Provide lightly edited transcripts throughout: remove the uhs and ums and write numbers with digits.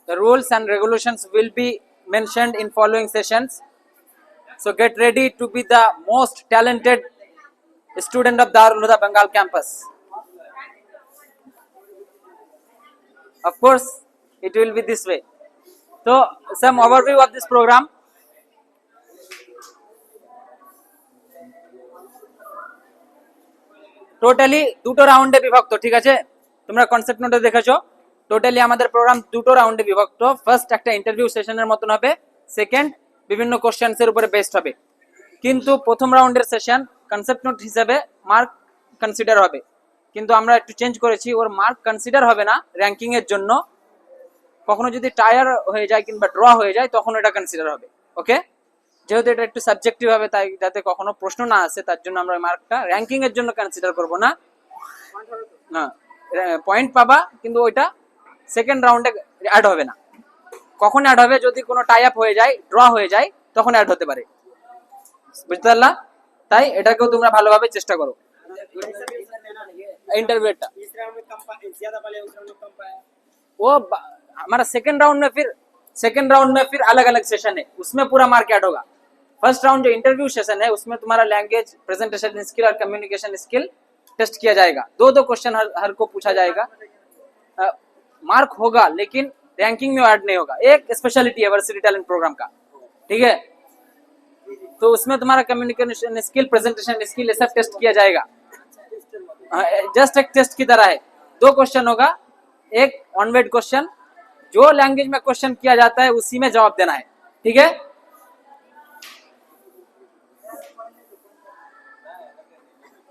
The rules and regulations will be mentioned in following sessions. So get ready to be the most talented student of Darul Huda Bengal campus. Of course, it will be this way. So some overview of this program. Totally দুটো রাউন্ডে বিভক্ত, ঠিক আছে? তোমরা concept নোটে দেখেছো, totally আমাদের programme দুটো রাউন্ডে বিভক্ত। ফার্স্ট একটা ইন্টারভিউ সেশনের মতন হবে, সেকেন্ড বিভিন্ন কোশ্চেন্স এর উপরে বেসড হবে। কিন্তু প্রথম রাউন্ডের সেশন কনসেপ্ট নোট হিসেবে মার্ক কনসিডার হবে, কিন্তু আমরা একটু চেঞ্জ করেছি, ওর মার্ক কনসিডার হবে না র্যাঙ্কিং এর জন্য। কখনো যদি টায়ার হয়ে যায় কিংবা ড্র হয়ে যায় তখন এটা কনসিডার হবে। ওকে, যেহেতু এটা একটু সাবজেক্টিভ হবে, তাই যাতে কখনো প্রশ্ন না আসে তার জন্য আমরা মার্কটা র্যাঙ্কিং এর জন্য কনসিডার করব না। পয়েন্ট পাবা, কিন্তু ওইটা সেকেন্ড রাউন্ডে অ্যাড হবে না। কখন অ্যাড হবে? যদি কোনো টাই আপ হয়ে যায়, ড্র হয়ে যায়, তখন অ্যাড হতে পারে। বুঝতে পারলা? তাই এটাকেও তোমরা ভালোভাবে চেষ্টা করো। इंटरव्यूটা वो हमारा सेकंड राउंड में फिर अलग अलग सेशन है, उसमें पूरा मार्क ऐड होगा। फर्स्ट राउंड जो इंटरव्यू सेशन है उसमें तुम्हारा लैंग्वेज, प्रेजेंटेशन स्किल और कम्युनिकेशन स्किल टेस्ट किया जाएगा। दो क्वेश्चन हर को पूछा जाएगा। मार्क होगा लेकिन रैंकिंग में ऐड नहीं होगा। एक स्पेशलिटी है वर्सिटी टैलेंट प्रोग्राम का, ठीक है? तो उसमें तुम्हारा कम्युनिकेशन स्किल, प्रेजेंटेशन स्किल ये सब टेस्ट किया जाएगा। जस्ट एक टेस्ट की तरह है। दो क्वेश्चन होगा, एक ऑन वेट क्वेश्चन, जो लैंग्वेज में क्वेश्चन किया जाता है उसी में जवाब देना है, ठीक है?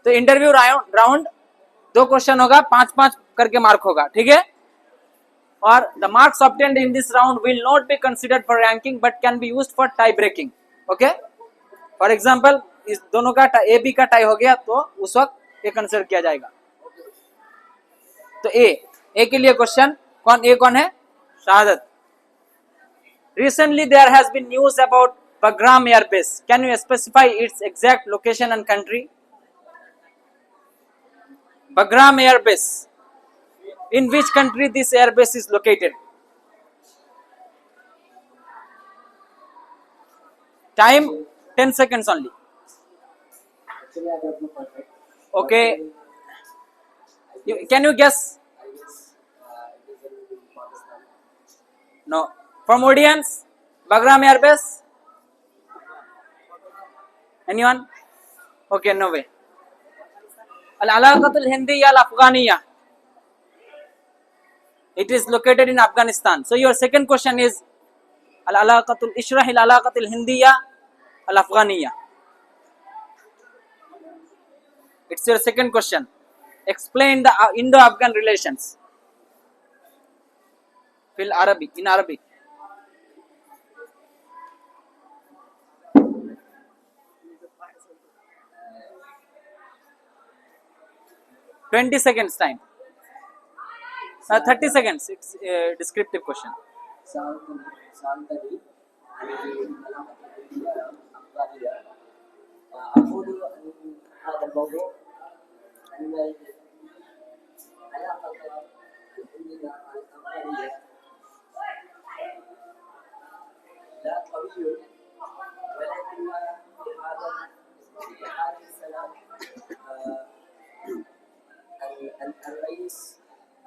तो इंटरव्यू राउंड 2 क्वेश्चन होगा, 5-5 करके मार्क होगा, ठीक है? और the marks obtained in this round will not be considered for ranking but can be used for tie breaking. Okay, for example इस दोनों का ए बी का टाई हो गया तो उस वक्त ये कंसिडर किया जाएगा। तो ए के लिए क्वेश्चन कौन है? शहादत। Recently there has been news about Bagram Air Base. Can you specify its exact location and country? Bagram Air Base. In which country this air base is located? Time 10 seconds only. Okay. Can you guess? No. From audience, Bagram Air Base? Anyone? Okay, no way. Al-Alaqatul Hindiya Al-Afghaniya. It is located in Afghanistan. So your second question is Al-Alaqatul Ishrah Al-Alaqatul Hindiya Al-Afghaniya. It's your second question. Explain the Indo-Afghan relations. In Arabic. 20 seconds time. 30 seconds. It's a descriptive question. أقول أن هذا الموضوع أن العلاقة الهندية الأفغانية لا قوي، ولكن في حال السلام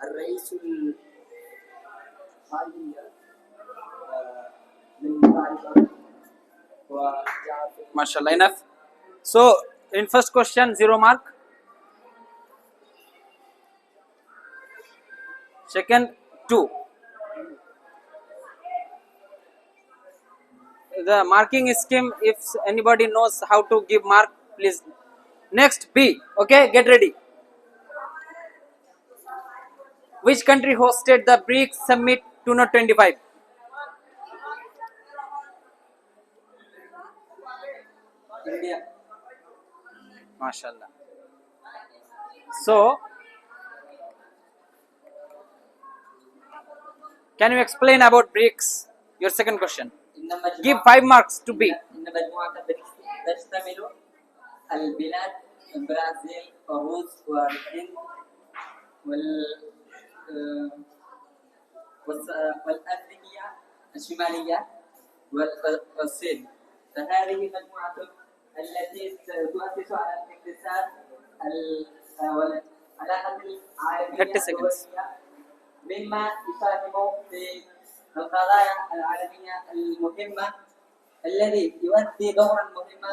الرئيس الحالي من معرفة MashaAllah, enough. So in first question 0 mark, second 2. The marking scheme, if anybody knows how to give mark, please. Next B. Okay, get ready. Which country hosted the BRICS Summit 2025? India. MashaAllah. So, can you explain about BRICS? Your second question. Give 5 marks to B. إن مجموعة بريكس تشتمل البلاد البرازيل والروس والهند والأفريقية الشمالية والصين. فهذه مجموعة التي تؤسس على الاقتصاد والعلاقة 30 العالمية seconds. الدولية، مما يساهم في القضايا العالمية المهمة، الذي يؤدي دورا مهما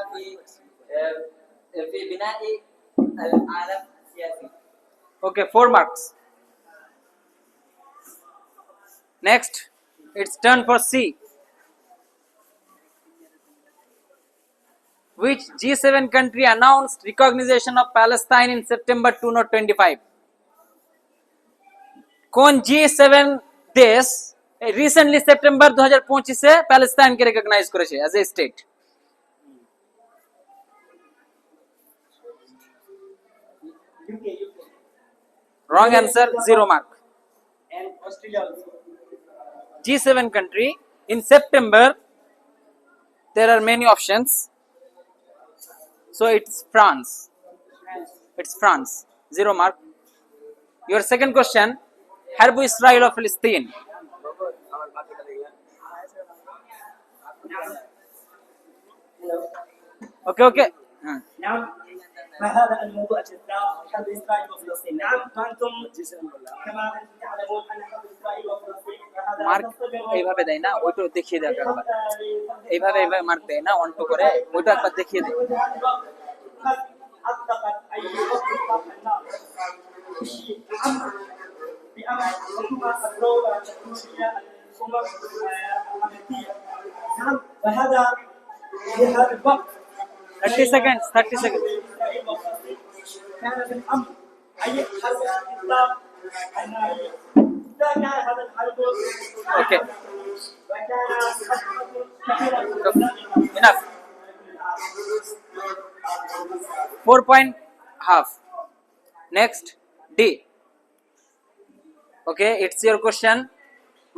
في بناء العالم السياسي. Okay, 4 marks. Next, it's turn for C. Which G7 country announced recognition of Palestine in September 2025? कौन G7 देश recently सितंबर 2025 से Palestine के recognise করেছে as a state? Wrong answer, 0 mark. And Australia also. G7 country in September, there are many options, so it's France. It's France, 0 mark. Your second question, Harb Israel of Palestine. Okay. نعم. فهذا الموضوع جذاب، حرب اسرائيل وفلسطين. نعم، وانتم كما انتم تعلمون ان حرب اسرائيل وفلسطين فهذا mark এইভাবে দেয় না, ওইটা দেখিয়ে দেয় একবার, এইভাবে mark দেয় না, 1 2 করে ওইটা একবার দেখিয়ে দেয়. قد اطلقت اي وقت النار بامر حكومه الدوله التكنولوجيه الامم الامريكيه. نعم، وهذا في هذا الوقت 30 seconds. إسرائيل وفلسطين كان بالأمر أي حرب إطلاق النارية. إذا كان هذا الحرب Okay. وكان خطوة كبيرة Enough. 4 point half. Next, D. Okay, it's your question.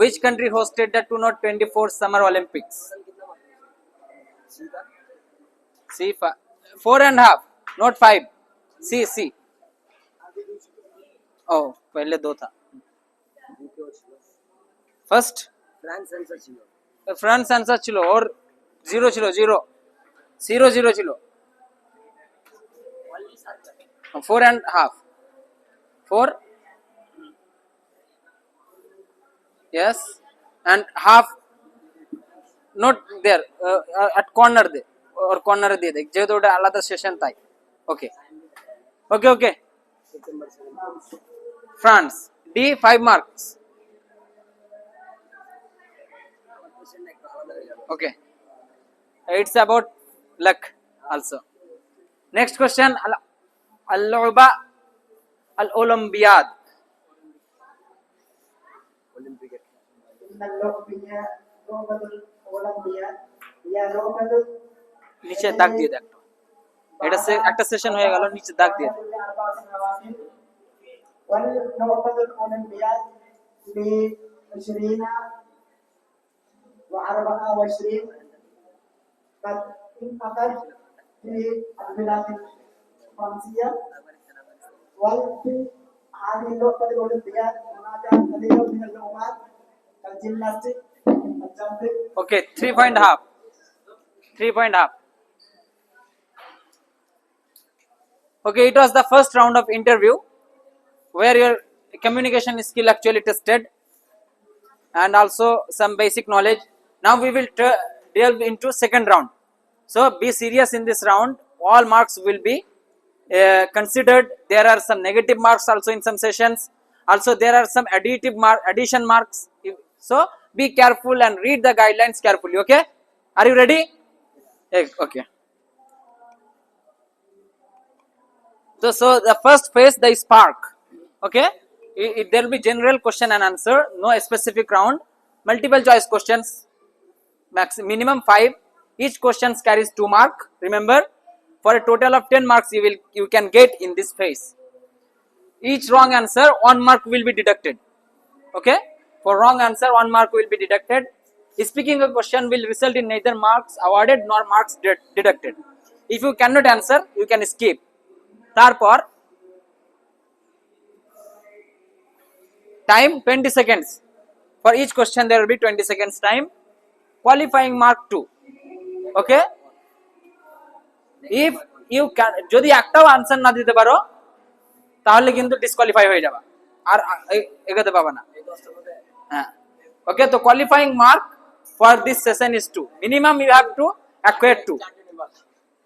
Which country hosted the 2024 Summer Olympics? C, 4.5, not 5. C. Oh, पहले 2 था. First फ्रांस आंसर ছিল और 0 ছিল 0 ছিল 4.5 4 yes and half not there at corner দে और কর্নারে দিয়ে দেখ, যেহেতু ওটা আলাদা সেশন তাই. ওকে France, D 5 marks. Okay, it's about luck also. Next question, al-lu'ba al-olympiad. إن الأولمبياد لعبة الأولمبياد هي لعبة নিচে দাগ দিয়ে দেখ, এটা একটা সেশন হয়ে গেল, নিচে দাগ দিয়ে দেখ. واللعبة الأولمبياد ب2024 قد انعقد في البلاد الفرنسية. وفي هذه اللعبة الأولمبياد هناك كثير من اللعبات كالجيمناستيك، الجمبينج. Okay, 3.5. Okay, it was the first round of interview where your communication skill actually tested and also some basic knowledge. Now we will delve into second round. So be serious in this round. All marks will be considered. There are some negative marks also in some sessions. Also there are some addition marks. So be careful and read the guidelines carefully. Okay, are you ready? Okay. So the first phase, the spark. Okay, there will be general question and answer, no specific round. Multiple choice questions, minimum 5. Each question carries 2 marks. Remember, for a total of 10 marks you can get in this phase. Each wrong answer 1 mark will be deducted. Okay, for wrong answer 1 mark will be deducted. Speaking a question will result in neither marks awarded nor marks deducted. If you cannot answer, you can skip. তারপর time 20 seconds. For each question there will be 20 seconds time. Qualifying mark 2. Okay? If you can, যদি একটাও answer না দিতে পারো তাহলে কিন্তু disqualify হয়ে যাবে, আর এগোতে পাবে না। হ্যাঁ, ওকে। তো qualifying mark for this session is 2, minimum you have to acquire 2।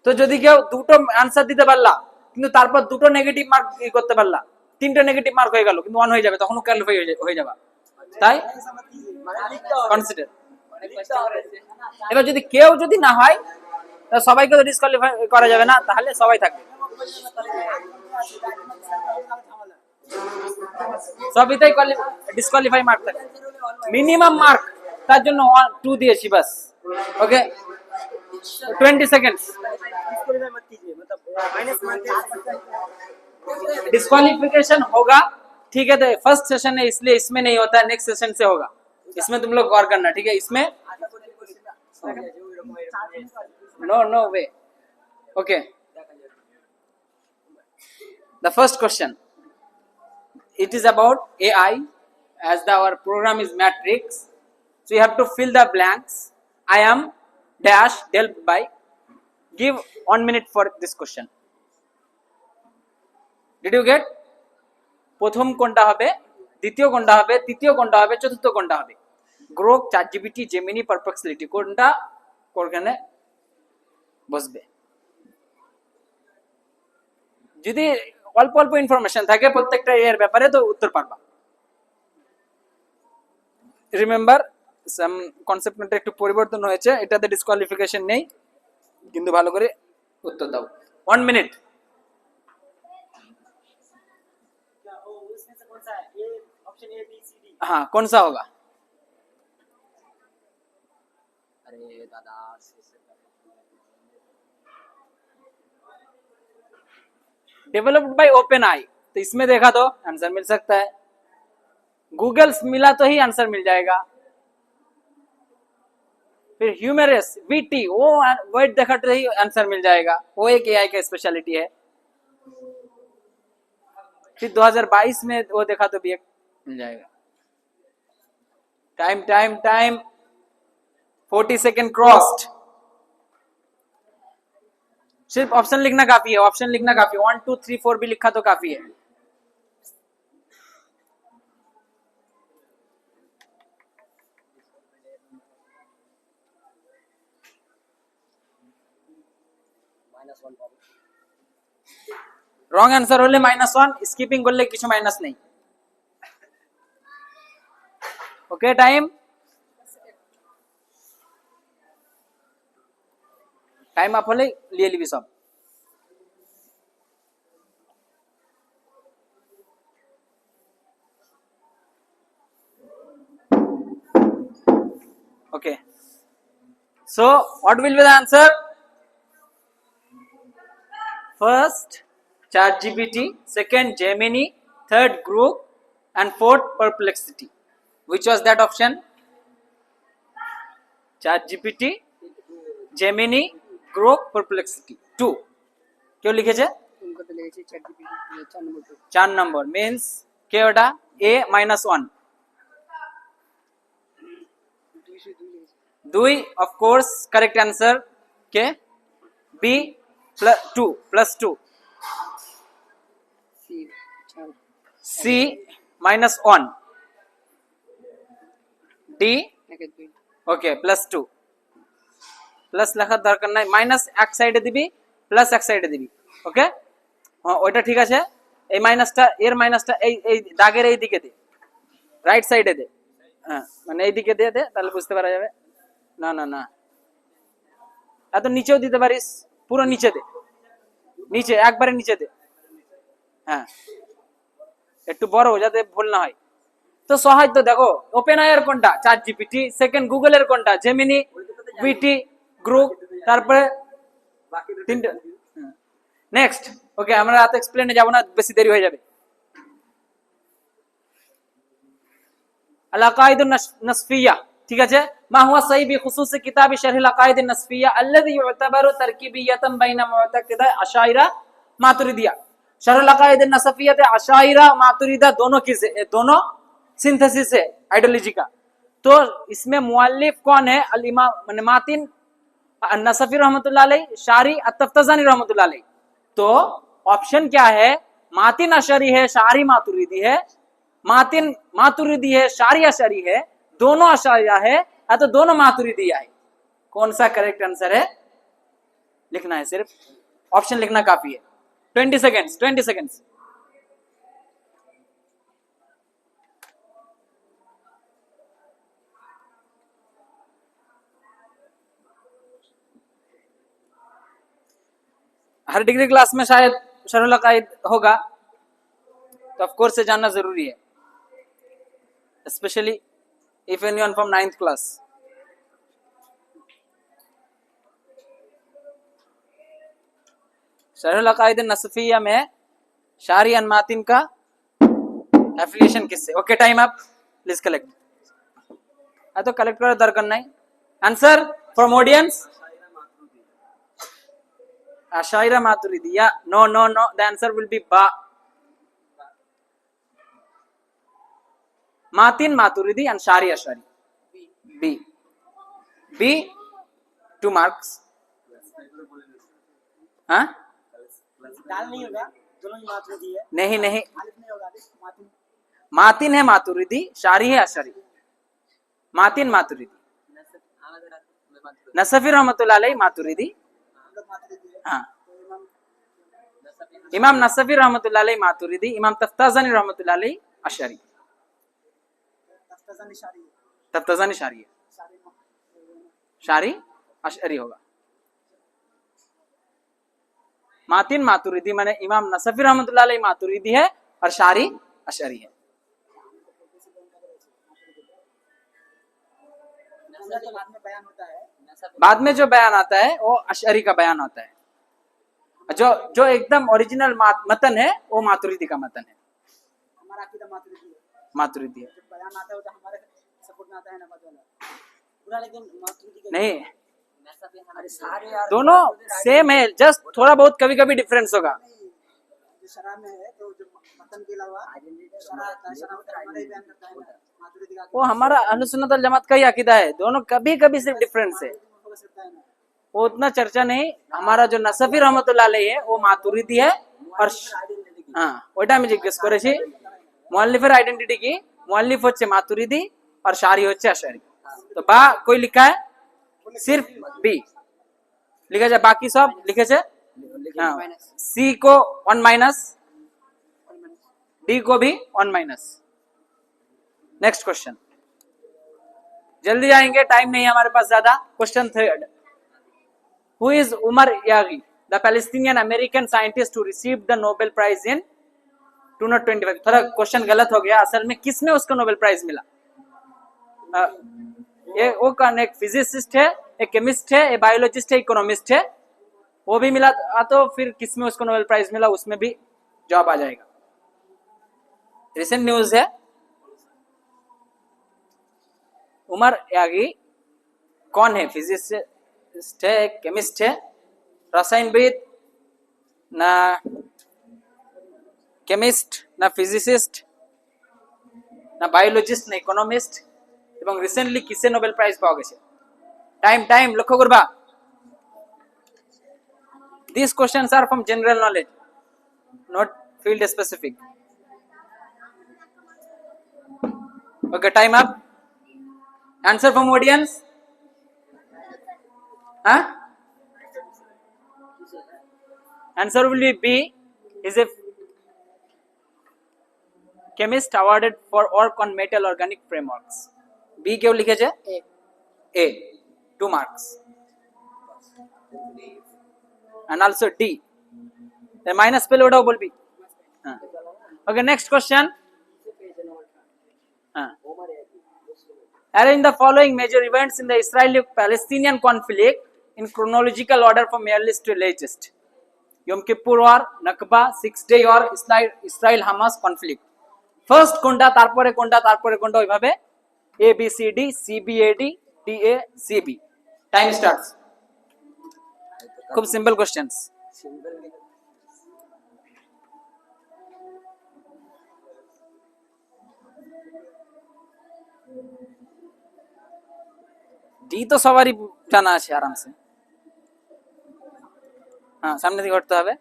তো যদি কেউ দুটো আনসার দিতে পারলা কিন্তু তারপর দুটো নেগেটিভ মার্ক করতে পারলা, তিনটা নেগেটিভ মার্ক হয়ে গেল কিন্তু 1 হয়ে যাবে, তখনও কোয়ালিফাই হয়ে যাবে। তাই কনসিডার। এবার যদি কেউ যদি না হয় তাহলে সবাইকে তো ডিসকোয়ালিফাই করা যাবে না, তাহলে সবাই থাকবে। সবইতেই ডিসকোয়ালিফাই মার্ক থাকে, মিনিমাম মার্ক তার জন্য 1 2 দিয়েছি বাস। ওকে, 20 সেকেন্ड्स। डिस्क्वालिफिकेशन होगा, ठीक है। तो फर्स्ट सेशन है इसलिए इसमें नहीं होता, नेक्स्ट सेशन से होगा। इसमें तुम लोग गौर करना, ठीक है। इसमें no way. Okay, the first question, it is about AI, as our program is matrix, so you have to fill the blanks. I am dash del by, give 1 minute for this question. Did you get? প্রথম কোনটা হবে, দ্বিতীয় কোনটা হবে, তৃতীয় কোনটা হবে, চতুর্থ কোনটা হবে? গ্রোক, চ্যাটজিপিটি, জেমিনি, পারপ্লেক্সিটি, কোনটা কোনখানে বসবে? যদি অল্প অল্প ইনফরমেশন থাকে প্রত্যেকটা এর ব্যাপারে তো উত্তর পারবা। রিমেম্বার, সাম কনসেপ্টটা একটু পরিবর্তন হয়েছে, এটাতে ডিসকোয়ালিফিকেশন নেই, কিন্তু ভালো করে उत्तर दो। 1 मिनट। हाँ, कौन सा होगा? अरे दादा, डेवलप्ड बाय ओपन आई, तो इसमें देखा तो आंसर मिल सकता है। गूगल मिला तो ही आंसर मिल जाएगा। फिर ह्यूमरस, वीटी, वो वर्ड देखा तो ही आंसर मिल जाएगा, वो एक एआई का स्पेशलिटी है। फिर 2022 में वो देखा तो भी एक मिल जाएगा। Time time time 40 second crossed. सिर्फ ऑप्शन लिखना काफी है, ऑप्शन लिखना काफी है। 1 2 3 4 भी लिखा तो काफी है। রং অ্যান্সার হলে -1, স্কিপিং করলে কিছু মাইনাস নেই। ওকে, টাইম আপ হলে লিয়ে নিবি সব। ওকে, so what will be the answer? First ChatGPT, second Gemini, third Grok, and fourth Perplexity. Which was that option? ChatGPT, Gemini, Grok, Perplexity. 2. क्यों लिखेছে? 4 নম্বর means কে ওটা? A -1 2, of course correct answer के B +2 C -1 D ওকে +2 plus লেখার দরকার নাই, minus এক সাইডে দিবি, plus এক সাইডে দিবি। ওকে, ওইটা ঠিক আছে। এই মাইনাসটা, এর মাইনাসটা এই দাগের এই দিকে দে, রাইট সাইডে দে। হ্যাঁ, মানে এই দিকে দিয়ে দে, তাহলে বুঝতে পারা যাবে। না না না, এত নিচেও দিতে পারিস, পুরো নিচে দে, নিচে একবারে নিচে দে। হ্যাঁ, একটু বড় যাতে ভুল না হয়। তো সহজ তো, দেখো ওপেন আইয়ের কোনটা? ChatGPT, সেকেন্ড গুগলের কোনটা? জেমিনি, ভিটি, গ্রুপ, তারপরে তিনটা। নেক্সট, ওকে, আমরা রাত এক্সপ্লেনে যাব না, বেশি দেরি হয়ে যাবে। আল-আকাইদ আন-নাসফিয়া, ঠিক আছে। মা হুয়া সহি বিখুসুস কিতাব শরহ আল-আকাইদ আন-নাসফিয়া আল্লাযী ইউতাবারু তারকিবিয়াতান বাইনা মুতাকিদা আশাইরা মাতুরিদিয়া। শরহ আল-আকাইদ আন-নাসফিয়াতে আশাইরা मातुरिदा दोनों की दोनों सिंथेसिस है आइडियोलॉजी का। तो इसमें मुअल्लिफ कौन है? अल इमाम मातिन नसफी रहमतुल्लाह अलैह, शारी अत-तफ्ताज़ानी रहमतुल्लाह अलैह। तो ऑप्शन क्या है? मातिन अशरी है, शारी मातुरिदी है, मातिन मातुरिदी है, शारी अशरी है, दोनों अशरिया है, या तो दोनों मातुरिदिया है। कौन सा करेक्ट आंसर है? लिखना है, सिर्फ ऑप्शन लिखना काफी है। 20 सेकेंड्स, 20 सेकेंड्स। हर डिग्री क्लास में शायद शरहुल अकाइद होगा, तो ऑफ कोर्स से जानना जरूरी है, specially if anyone from 9th class. शरहुल अकाइद नसफिया में शारी एंड मातिन का एफिलिएशन किससे? Okay, time up, please collect. तो कलेक्ट करो, दर करना है। Answer from audience, Ashaira Maturidi. Yeah, no. The answer will be Ba. Matin Maturidi and Shari Ashari. B. 2 marks. हाँ? दाल नहीं होगा, दोनों ही मातुरिदी है। नहीं अलिफ नहीं होगा, मातिन। मातिन है मातुरिदी, शारी है अशरी। मातिन मातुरिदी, नसफी रहमतुल्लाह अलैह मातुरिदी। हाँ, इमाम नसफी रहमतुल्लाह अलैह मातुरिदी, इमाम तफ्ताज़ानी रहमतुल्लाह अलैह अशरी। तफ्ताज़ानी शारी है, शारी अशरी होगा। मातिन मातुरिदी माने इमाम नसफी रहमतुल्लाह अलैह मातुरिदी है और शारी अशरी है। बाद में जो बयान आता है वो अशरी का बयान होता है। जो एकदम ओरिजिनल मतन है वो मातुरिदी का मतन है। हमारा अकीदा मातुरिदी है। बयान आता है तो हमारे सपोर्ट में आता है ना पूरा, लेकिन मातुरिदी का नहीं, अरे सारे यार दोनों सेम है, जस्ट थोड़ा बहुत कभी कभी डिफरेंस होगा। जो शरा में है तो जो मतन के अलावा शरा हमारे बयान करता है ना, मातुरिदी का वो हमारा अहले सुन्नत वल जमात का ही अकीदा है। दोनों कभी कभी सिर्फ डिफरेंस है, वो उतना चर्चा नहीं। हमारा जो नसफी रहमतुल्लाह अलैह है वो मातुरिदी है और हाँ ওইটা আমি জিজ্ঞেস করেছি মুআল্লিফের আইডেন্টিটি কি। মুআল্লিफ হচ্ছে মাতুরিদি और शारी হচ্ছে अशरी। तो बा कोई लिखा है? सिर्फ बी लिखा जाए, बाकी सब लिखेছে। हाँ, सी को 1 माइनस, डी को भी 1 माइनस। नेक्स्ट क्वेश्चन, जल्दी आएंगे, टाइम नहीं है हमारे पास ज्यादा। Question 3, Who is Umar Yaghi, the Palestinian American scientist who received the Nobel Prize in 2025? थोड़ा क्वेश्चन गलत हो गया, असल में किसने उसको नोबेल प्राइज मिला? ये वो कौन? एक फिजिसिस्ट है, एक केमिस्ट है, एक बायोलॉजिस्ट है, इकोनॉमिस्ट है, वो भी मिला। तो फिर किसमें उसको नोबेल प्राइज मिला, उसमें भी जवाब आ जाएगा। रिसेंट न्यूज है। उमर यागी कौन है? फिजिसिस्ट है, केमिस्ट है, रसायनविद, ना केमिस्ट, ना फिजिसिस्ट, ना बायोलॉजिस्ट, ना इकोनॉमिस्ट, এবং রিসেন্টলি কিসে নোবেল প্রাইজ পাওয়া গেছে? টাইম লক্ষ্য করবা। These questions are from general knowledge, not field specific. Okay, time up. Answer from audience. Huh? Answer will be B. Is a chemist awarded for work on metal organic frameworks. B क्यों लिखे जाए? A 2 marks and also D the minus पे लोड़ा बोल भी। Okay, next question. Arrange the following major events in the Israeli-Palestinian conflict in chronological order from earliest to latest. Yom Kippur War, Nakba, 6-day war, Israel-Hamas conflict. First কোনটা, তারপরে কোনটা, তারপরে কোনটা, ওইভাবে A B C D C B A D D A C B. Time starts. खूब simple questions. D তো সবারই জানা আছে আরামসে। হ্যাঁ, সামনে দিকে ঘটতে হবে।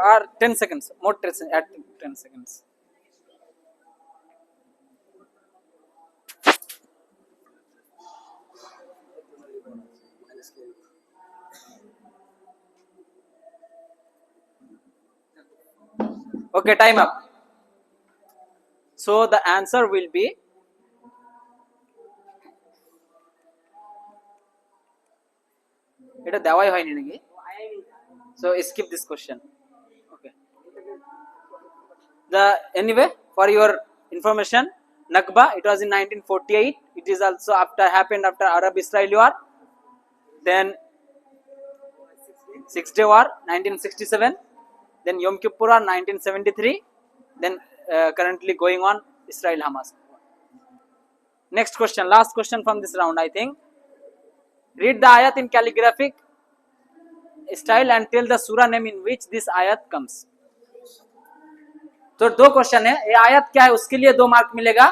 আর 10 seconds, more 10 seconds. Okay, time up. So the answer will be এটা দেওয়াই হয়নি নাকি? So skip this question. Okay. The anyway, for your information, Nakba, it was in 1948. It is also happened after Arab-Israeli war. Then Six-Day War 1967. Then Yom Kippur War 1973. Then currently going on Israel-Hamas. Next question, last question from this round, I think. Read the ayat in calligraphic style and tell the surah name in which this ayat comes. तो 2 question है, ये आयत क्या है उसके लिए 2 mark मिलेगा,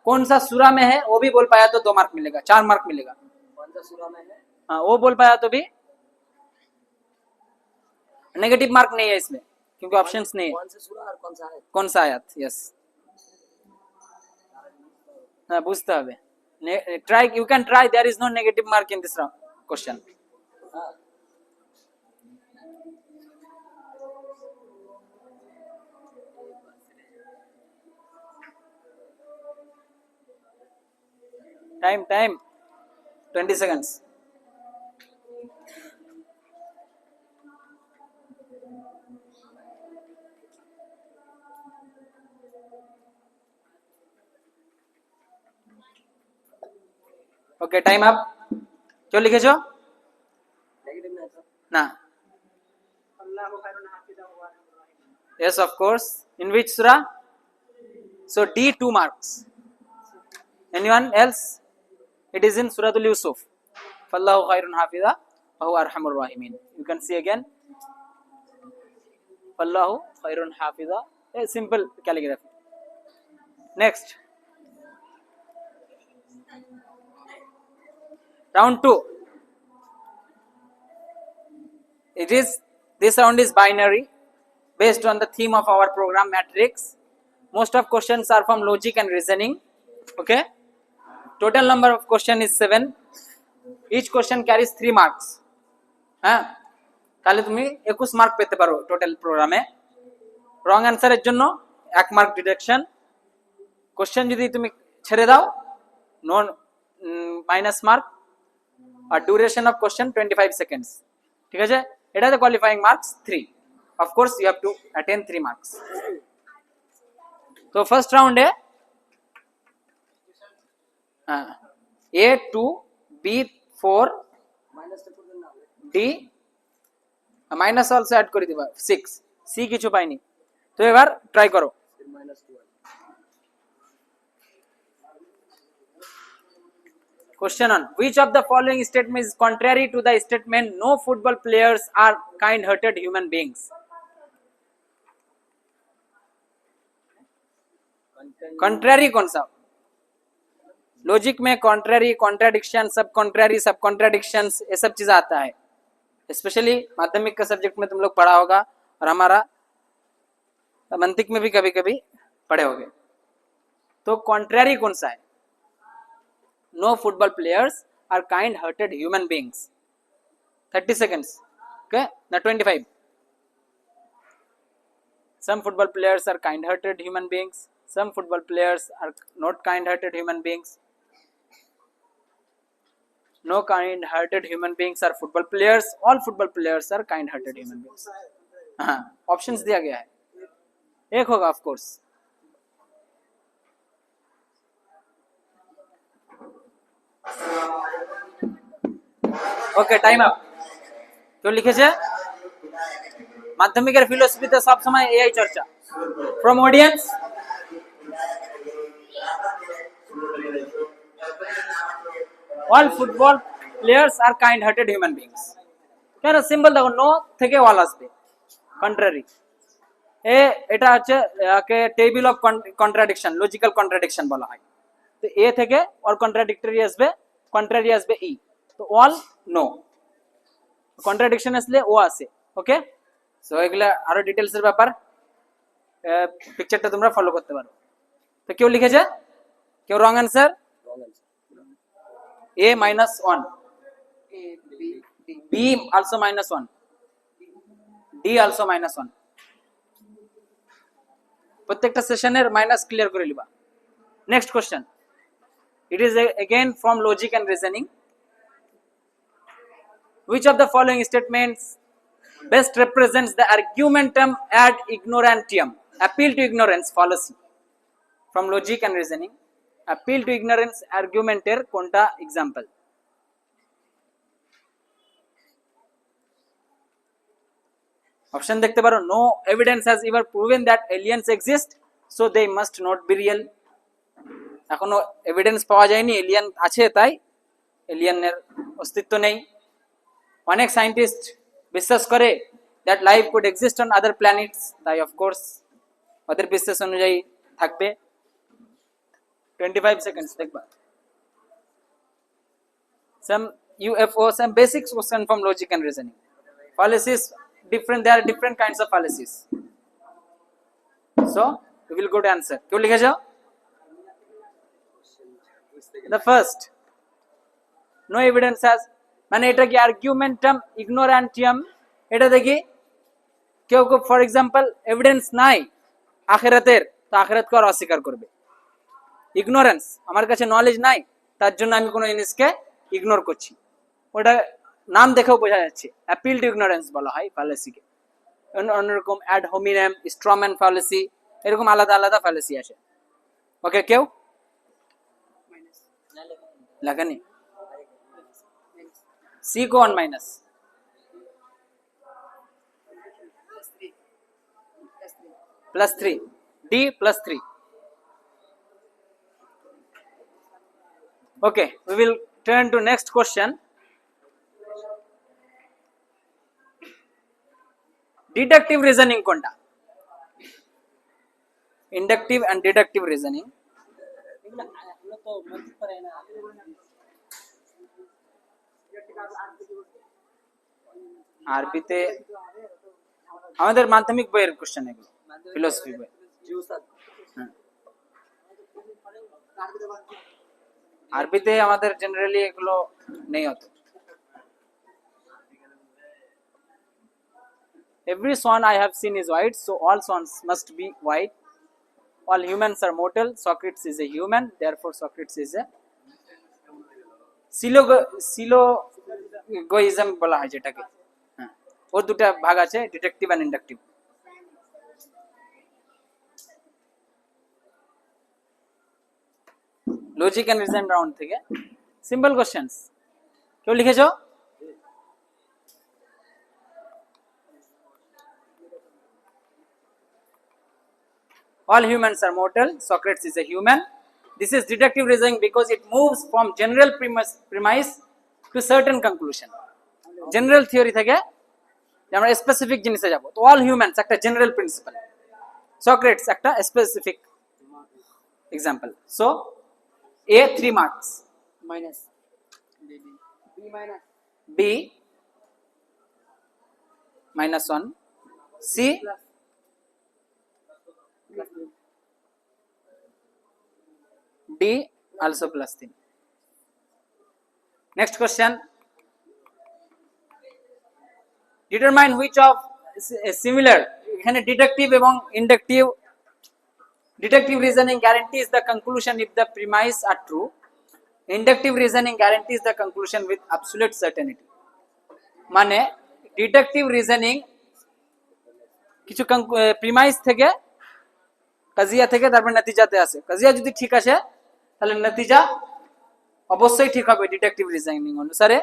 कौन सा सूरा में है वो भी बोल पाया तो 2 मार्क मिलेगा, 4 मार्क मिलेगा। कौन सा सूरा में है? हाँ, वो बोल पाया तो भी नेगेटिव मार्क नहीं है इसमें, क्योंकि ऑप्शंस नहीं है। कौन सा सूरा और कौन सा है? कौन सा आयत? यस, हाँ, बुझते হবে। Try, you can try, there is no negative mark in this question. Time 20 seconds. Okay, time up. क्यों लिखेছো? नेगेटिव नहीं था ना। अल्लाहु खैरुन हाफिज़ा हुआ। Yes, of course. In which surah? So D 2 marks. Anyone else? It is in Suratul Yusuf. Fallahu khairun hafiza wa huwa arhamur rahimin. You can see again. Fallahu khairun hafiza. A simple calligraphy. Next. Round 2. This round is binary based on the theme of our program matrix. Most of questions are from logic and reasoning. Okay. Total number of question is 7. Each question carries 3 marks. হ্যাঁ, তাহলে তুমি 21 mark পেতে পারো total প্রোগ্রামে। রং অ্যান্সারের জন্য 1 mark deduction. Question যদি তুমি ছেড়ে দাও নো মাইনাস মার্ক। আর ডিউরেশন অফ কোশ্চেন 25 সেকেন্ডস। ঠিক আছে, এটাতে qualifying marks 3। Of course you have to attend 3 marks. তো ফার্স্ট রাউন্ডে A2 B4 D minus also add করে দিবা 6 C কিছু পাইনি। তো এবার ট্রাই করো। Question on which of the following statement is contrary to the statement no football players are kind-hearted human beings? Contrary कौन सा? लॉजिक में कॉन्ट्ररी, कॉन्ट्राडिक्शन, सब कॉन्ट्राडिक्शंस, ये सब चीज आता है। स्पेशली माध्यमिक का सब्जेक्ट में तुम लोग पढ़ा होगा और हमारा मंतिक में भी कभी कभी पढ़े होगे। तो कॉन्ट्ररी कौन सा है? No football players are kind hearted human beings. 30 seconds. Okay, now 25. Some football players are kind-hearted human beings. Some football players are not kind-hearted human beings. No kind-hearted human beings are football players. All football players are kind-hearted human beings. हाँ, options दिया गया है, एक होगा of course. Okay, time up. क्यों लिखेছে? মাধ্যমিকের ফিলোসফিতে সব সময় এআই চর্চা। From audience, all football players are kind-hearted human beings. কেন সিম্বল দেখো, নো থেকে অল আসবে, কন্ট্রারি। এটা হচ্ছে কে table of contradiction, logical contradiction বলা হয়। তো এ থেকে ওর কন্ট্রারি আসবে ই, তো অল নো, কন্ট্রাডিকশন আসলে ও আছে। ওকে, সো এগুলা আরো ডিটেলস এর ব্যাপার, পিকচারটা তোমরা ফলো করতে পারো। তো কেউ লিখেছে, কেউ wrong answer, Wrong answer. a -1, b also -1, d also -1, প্রত্যেকটা সেশনের মাইনাস ক্লিয়ার করে লিবা। Next question, it is again from logic and reasoning. Which of the following statements best represents the argumentum ad ignorantium, appeal to ignorance fallacy? From logic and reasoning, appeal to ignorance argumenter কোনটা example? Option দেখতে পারো, no evidence has ever proven that aliens exist, so they must not be real. এখনো evidence পাওয়া যায়নি alien আছে, তাই এলিয়ানের অস্তিত্ব নেই। অনেক সায়েন্টিস্ট বিশ্বাস করে that life could exist on other planets, তাই অফকোর্স ওদের বিশ্বাস অনুযায়ী থাকবে। 25 সেকেন্ডস দেখবা। Some UFO, some basic question from logic and reasoning. Fallacies different, there are different kinds of fallacies. So we will go to answer. কেউ লিখে যাও। The first, no evidence has, মানে এটা কি আর্গুমেন্টাম ইগনোরান্টিয়াম, এটা দেখি কেউ কেউ ফর এক্সাম্পল এভিডেন্স নাই আখিরাতের, তো আখিরাতকে আর অস্বীকার করবে। ইগনোরেন্স, আমার কাছে নলেজ নাই তার জন্য আমি কোনো জিনিসকে ইগনোর করছি, ওটা নাম দেখেও বোঝা যাচ্ছে। অ্যাপিল টু ইগনোরেন্স বলা হয় ফ্যালাসিকে। অন্যরকম অ্যাড হোমিনেম, স্ট্রম্যান ফ্যালাসি, এরকম আলাদা আলাদা ফ্যালাসি আসে। ওকে, কেউ লাগানি सी को 1 minus, +3, D +3. Okay, we will turn to next question. Deductive reasoning konta, inductive and deductive reasoning. আরবিতে আমাদের মাধ্যমিক বইয়ের কোশ্চেন এগুলো, ফিলোসফি বই। আরবিতে আমাদের জেনারেলি এগুলো নেই অত। Every swan I have seen is white, so all swans must be white. All humans are mortal, Socrates is a human, therefore Socrates is a সিলোগোইজম বলা হয় যেটাকে। ওর দুটা ভাগ আছে, deductive and inductive. Logic and reason round থেকে simple questions, কেউ লিখেছো? All humans are mortal, Socrates is a human. This is deductive reasoning because it moves from general premise to certain conclusion. General theory থেকে আমরা specific জিনিসে যাব। তো all humans একটা general principal, Socrates একটা specific example. So A 3 marks, minus B minus B -1, C D also +3. Next question, determine which of similar, এখানে deductive এবং inductive. Deductive reasoning guarantees the conclusion if the premise are true. Inductive reasoning guarantees the conclusion with absolute certainty. মানে deductive reasoning কিছু premise থেকে, কাজিয়া থেকে তারপর নতিজাতে আসে। কাজিয়া যদি ঠিক আসে তাহলে নতিজা অবশ্যই ঠিক হবে ডিডাকটিভ রিজনিং অনুসারে।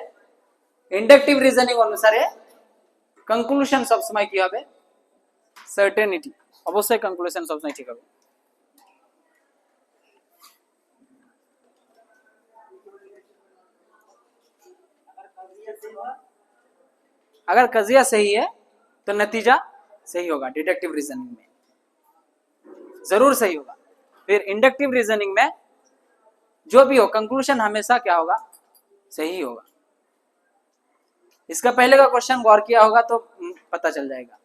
ইন্ডাকটিভ রিজনিং অনুসারে কনক্লুশন সবসময় কি হবে? সার্টেনিটি, অবশ্যই কনক্লুশন সবসময় ঠিক হবে। अगर कजिया सही है तो नतीजा सही होगा डिडक्टिव रीजनिंग में। जरूर सही होगा। फिर इंडक्टिव रीजनिंग में जो भी हो कंक्लूजन हमेशा क्या होगा, सही होगा। इसका पहले का क्वेश्चन गौर किया होगा तो पता चल जाएगा।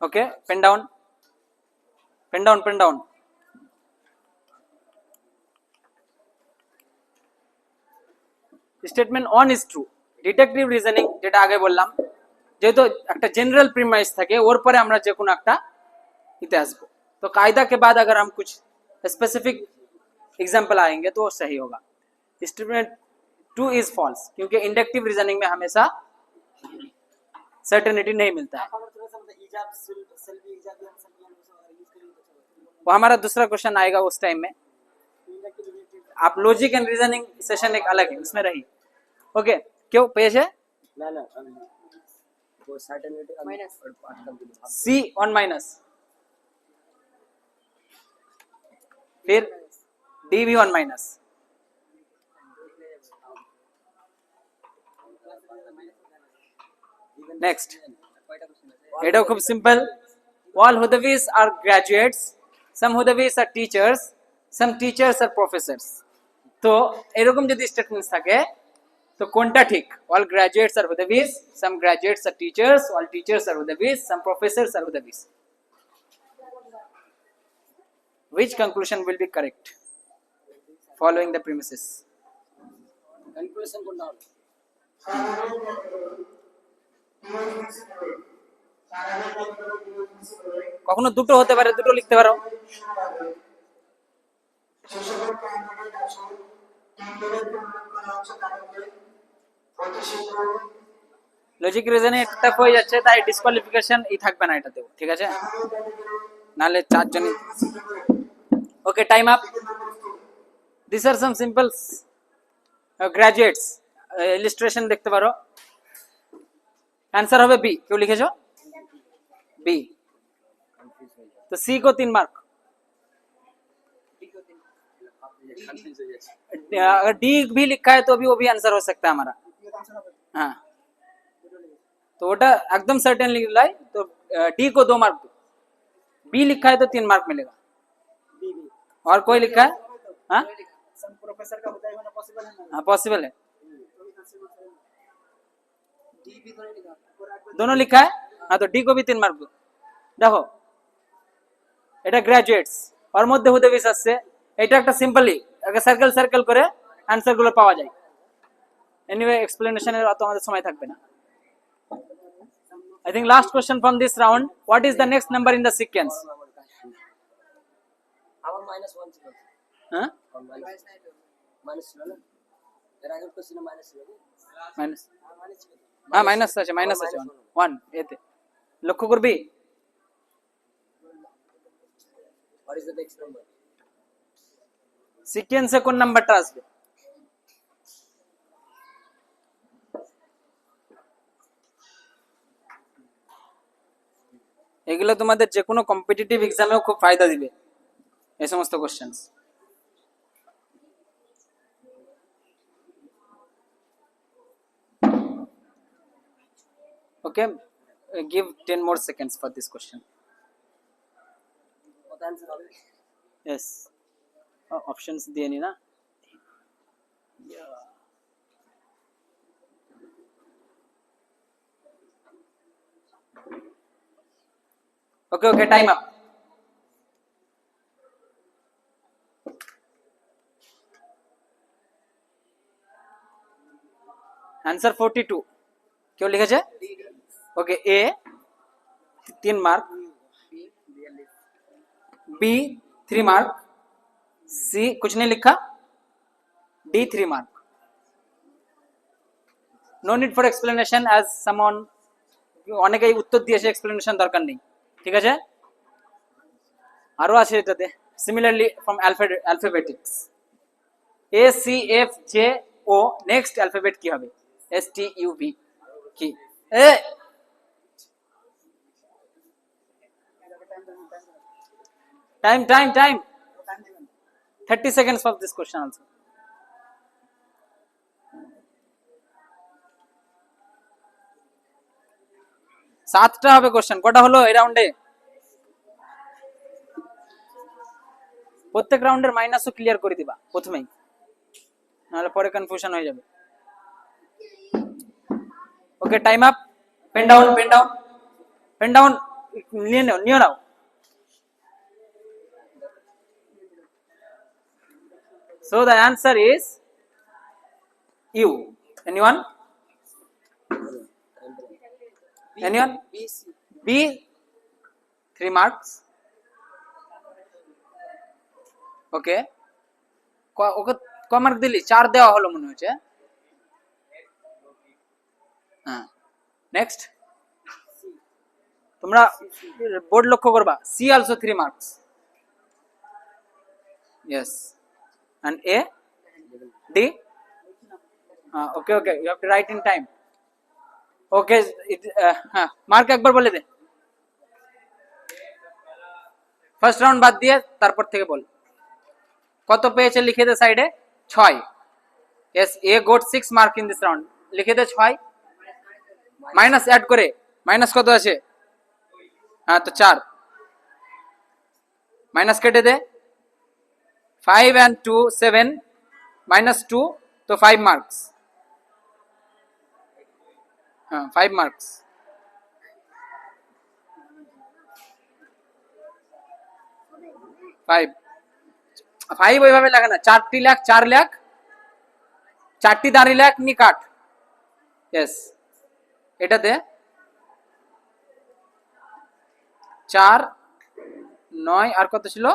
Okay, pen down, pen down, pen down. Statement 1 is true. Deductive reasoning যেটা আগে বললাম, যেহেতু একটা জেনারেল প্রিমাইস থাকে, ওর পরে আমরা যে কোনো একটা इते আসবো। तो कायदा के बाद अगर हम कुछ स्पेसिफिक एग्जांपल आएंगे तो वो सही होगा। स्टेटमेंट 2 इज फॉल्स, क्योंकि इंडक्टिव रीजनिंग में हमेशा सर्टेनिटी नहीं मिलता है। वो हमारा दूसरा क्वेश्चन आएगा उस टाइम में। आप लॉजिक एंड रीजनिंग सेशन एक अलग है, उसमें रही। ओके, क्यों पेज है ना ना वो certainty minus C on minus, फिर डी भी ऑन माइनस। नेक्स्ट, এটা খুব simple. All Hudavis are graduates, some Hudavis are teachers, some teachers are professors। তো এরকম যদি স্টেটমেন্টস থাকে তো কোনটা ঠিক? All graduates are Hudavis, some graduates are teachers, all teachers are Hudavis, some professors are Hudavis। Which conclusion will be correct following the premises? Conclusion কোনটা হবে? কখনো দুটো হতে পারে, দুটো লিখতে পারো। লজিক রিজনে একটা হয়ে যাচ্ছে, তাই ডিসকোয়ালিফিকেশন ই থাকবে না এটাতেও, ঠিক আছে? নালে চারজন। Okay, time up. This are some simples graduates. Illustration দেখতে পারো। आंसर হবে বি। কেউ লিখেছো बी? तो सी को 3 मार्क। अगर डी भी लिखा है तो भी वो भी आंसर हो सकता है हमारा। हाँ, तो वोटा एकदम सर्टेन लिख रहा है तो डी को 2 मार्क दो। बी लिखा है तो 3 मार्क मिलेगा। और कोई लिखा है? हाँ प्रोफेसर का होता है ना, पॉसिबल है ना? हाँ पॉसिबल है। डी भी तो नहीं लिखा, दोनों लिखा है। हाँ, तो डी को भी 3 मार्क दो। দেখো এটা গ্রাজুয়েটস আর মধ্যে হুদাবিস আসছে, এটা একটা সিম্পলি আগে সার্কেল সার্কেল করে অ্যানসার গুলো পাওয়া যায়। এনিওয়ে এক্সপ্লেনেশনের অত আমাদের সময় থাকবে না। I think last question from this round, what is the next number in the sequence? আমার -1 ছিল। হ্যাঁ মাইনাস ছিল না, এর আগের কোশ্চেনে মাইনাস ছিল। মাইনাস, মাইনাস ছিল। হ্যাঁ মাইনাস আছে, মাইনাস আছে 1 এতে। লক্ষ্য করবি What is the next number? সিকোয়েন্সে কোন নাম্বারটা আসবে? এগুলো তোমাদের যে কোনো কম্পিটিটিভ এক্সামেও খুব ফায়দা দিবে এই সমস্ত questions. Okay, give 10 more seconds for this question. কত आंसर হবে? Yes, options দিয়ে নি না। Okay, okay, time up. Answer 42. क्यों लिखेছে? Okay, A 3 mark, B 3 mark, C कुछ नहीं लिखा, D 3 mark. No need for explanation as someone অনেকেই উত্তর দিয়েছে, এক্সপ্লেনেশন দরকার নেই, ঠিক আছে? আরো আছে এটাতে similarly from alphabetics A C F J O, next alphabet কি হবে? এস টি ইউ ভি কি? এ time 30 seconds for this question also. 7টা হবে কোশ্চেন। কটা হলো এই রাউন্ডে? প্রত্যেক রাউন্ডের মাইনাসও ক্লিয়ার করে দিবা প্রথমেই, নাহলে পরে কনফিউশন হয়ে যাবে। Okay, time up. Pen down, pen down, pen down, নিয়ে নাও। So the answer is U. Anyone? Anyone? B. 3 marks. ওকে, ওকে ক মার্ক দিলি? 4 দেওয়া হলো মনে হচ্ছে। হ্যাঁ, নেক্সট। তোমরা বোর্ড লক্ষ্য করবা। C also 3 marks. Yes. And A? D? Okay, okay. You have to write in time. Okay. Mark একবার বলে দে। ফার্স্ট রাউন্ড বাদ দিয়ে তারপর থেকে বল। কত পেয়েছে লিখে দে সাইডে। 6। Yes, A got 6 mark in this round. লিখে দে 6 মাইনাস অ্যাড করে। মাইনাস কত আছে? হ্যাঁ, তো 4 মাইনাস কেটে দে। 5 and 2 7 minus 2 तो 5 marks. हाँ, 5 marks. फाइव ওইভাবে লাগে না। 4টি লাখ 4 লাখ 4টি দাঁড়ি লাখ নি কাট। यस, এটাতে 4 9 আর কত ছিল?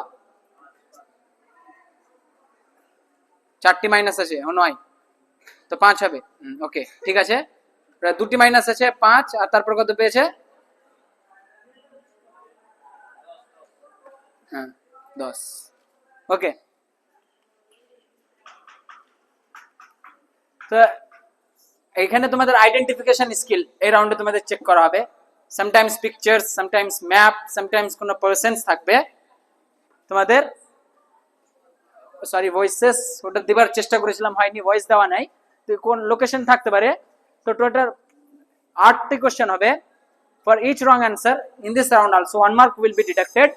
4টি মাইনাস আছে, 9 তো 5 হবে। ওকে, ঠিক আছে। 2টি মাইনাস আছে 5 আর তারপর কত পেয়েছে? হ্যাঁ, 10। ওকে, তো এইখানে তোমাদের আইডেন্টিফিকেশন স্কিল এই রাউন্ডে তোমাদের চেক করা হবে। Sometimes pictures, sometimes map, sometimes কোনো পার্সনস থাকবে তোমাদের। সরি, ভয়েসেস ওটা দেবার চেষ্টা করেছিলাম, হয়নি, ভয়েস দেওয়া নাই। তো কোন লোকেশন থাকতে পারে? তো টোটাল 8টি কোশ্চেন হবে। For each wrong answer in this round also 1 mark will be deducted.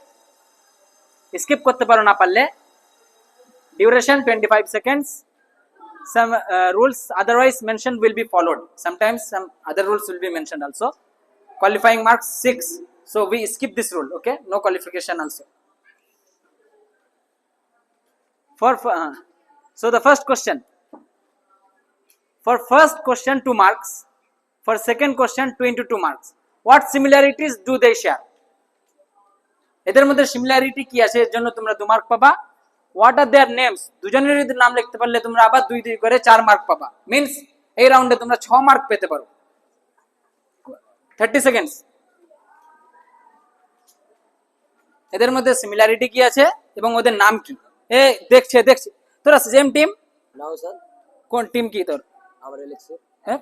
Skip করতে পারো না পারলে। Duration 25 seconds. Some rules otherwise mentioned will be followed. Sometimes some other rules will be mentioned also. Qualifying marks 6. So we skip this rule. Okay, no qualification also. So the first question. For first question 2 marks. For second question 2 into 2 marks. What similarities do they share? এদের মধ্যে similarity কি আছে, এর জন্য তোমরা 2 mark পাবা। What are their names? দুজনের যদি নাম লিখতে পারলে তোমরা আবার 2 2 করে 4 মার্ক পাবা। মিন্স এই রাউন্ডে তোমরা 6 মার্ক পেতে পারো। 30 সেকেন্ডস। এদের মধ্যে সিমিলারিটি কি আছে এবং ওদের নাম কি? এ দেখছে তোরা সেম টিম? নাও স্যার। কোন টিম কি তোর? আমার এলেক্সে। হ্যাঁ,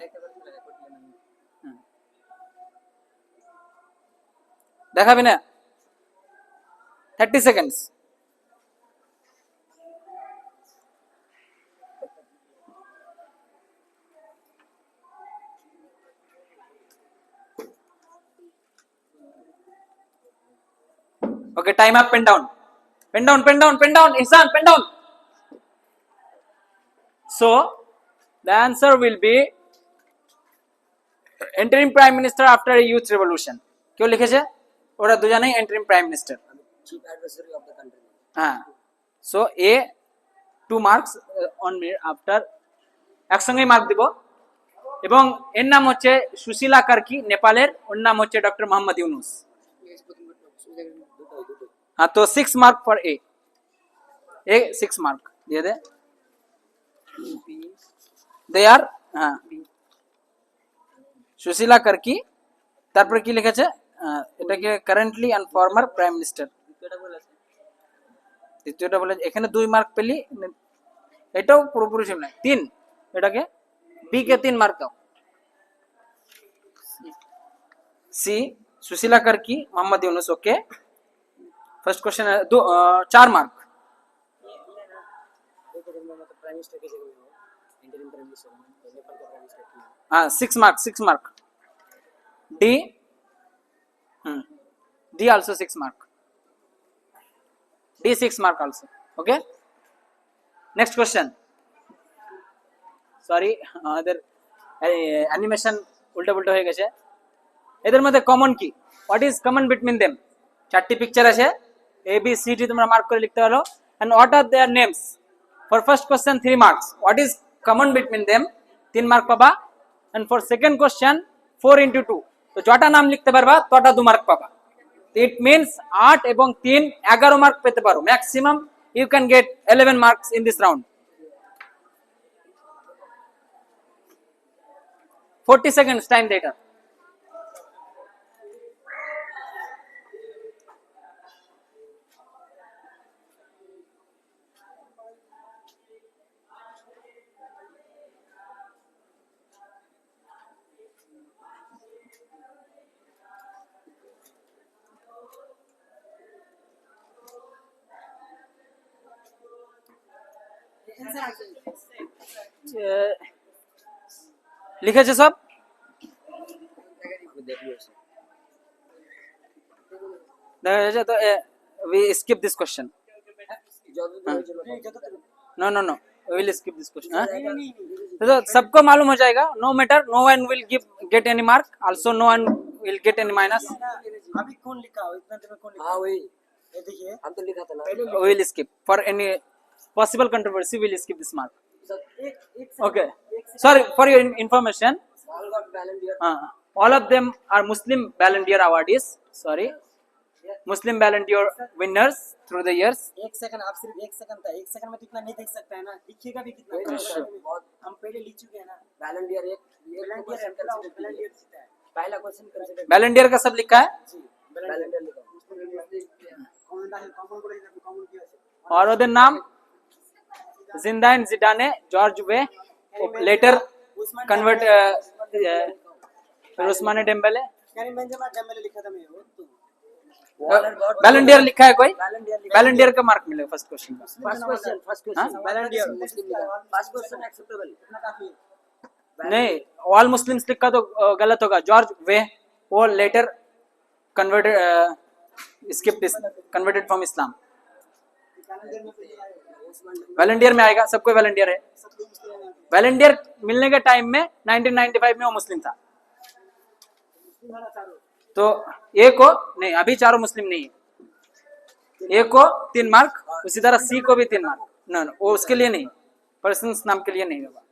দেখাবি না? 30 seconds. Okay, time up. Pen down. Pen down, pen down, pen down. Ihsan, pen down. So the answer will be interim prime minister after a youth revolution. क्यों लिखेছে? ওরা দুজনেই interim prime minister. chief adversary of the country. হ্যাঁ, so A 2 marks on me after একসঙ্গেই mark দিব। এবং এর নাম হচ্ছে সুশীলা কার্কি নেপালের, ওর নাম হচ্ছে ডক্টর মোহাম্মদ ইউনুস। हाँ, तो 6 mark for A. 6 mark দিয়ে দে। they are হ্যাঁ, সুশীলা কার্কি, তারপরে কি লিখেছে? এটাকে currently and former prime minister. দ্বিতীয়টা বলে এখানে 2 মার্ক পেলি, এটাও পুরোপুরি সেম না। 3, এটাকে বি কে 3 মার্ক দাও। C Sushila Karki Mohammad Yunus. Okay, first question 4 mark. हाँ, 6 mark 6 mark. D D also 6 mark. D 6 mark also. Okay. Next question. Sorry, এদের অ্যানিমেশন উল্টো পুল্টো হয়ে গেছে। এদের মধ্যে কমন কি? What is common between them? চারটি পিকচার আছে, এ বি সি ডি তোমরা মার্ক করে লিখতে পারো। And what are their names? For first question 3 marks. What is common between them? 3 mark পাবা। And for second question 4 into 2, তো যটা নাম লিখতে পারবা তটা 2 মার্ক পাবা। ইট মিনস 8 এবং 3 11 মার্ক পেতে পারো maximum. You can get 11 marks in this round. 40 seconds time later. লিখেছে সব? দেখা যাচ্ছে তো we skip this question. No no no, we will skip this question. तो सबको मालूम हो जाएगा. No matter, no one will get any mark. Also no one will get any minus. अभी कौन लिखा हो इतना देर में कौन लिखा? हाँ वही ये देखिए हम तो लिखा था ना। We will skip for any possible controversy. We will skip this mark. एक Okay. Sorry for your information. All got Ballon d'Or. All of them are Muslim Ballon d'Or awardees. Sorry, Muslim Ballon d'Or winners through the years. एक second, आप सिर्फ एक second था, एक second में तो इतना नहीं देख सकता है ना, लिखिएगा भी कितना Sure. बहुत हम पहले लिख चुके हैं ना। Ballon d'Or एक Ballon d'Or है, पूरा Ballon d'Or जीता है। पहला क्वेश्चन कंसीडर Ballon d'Or का सब लिखा है जी Ballon d'Or लिखा। कॉमन किया है। और ওদের নাম Zinedine Zidane, George Weah, later convert Ousmane Dembele. Karim Benzema Dembele लिखा था मैं वो तो बैलन डियर लिखा है कोई? Ballon d'Or लिखा। बैलन डियर का मार्क मिलेगा फर्स्ट क्वेश्चन का। फर्स्ट क्वेश्चन Ballon d'Or मुस्लिम लिखा। First question acceptable. इतना काफी है। नहीं, ऑल मुस्लिम्स लिखा तो गलत होगा। जॉर्ज वे वो later converted converted from Islam. Volunteer में आएगा, सबको वॉलंटियर है। वॉलंटियर मिलने के टाइम में 1995 में वो मुस्लिम था। तो ए को नहीं, अभी चारों मुस्लिम नहीं है। ए को 3 मार्क, उसी तरह सी को भी 3 मार्क। नो नो, वो उसके लिए नहीं, पर्सन नाम के लिए नहीं होगा।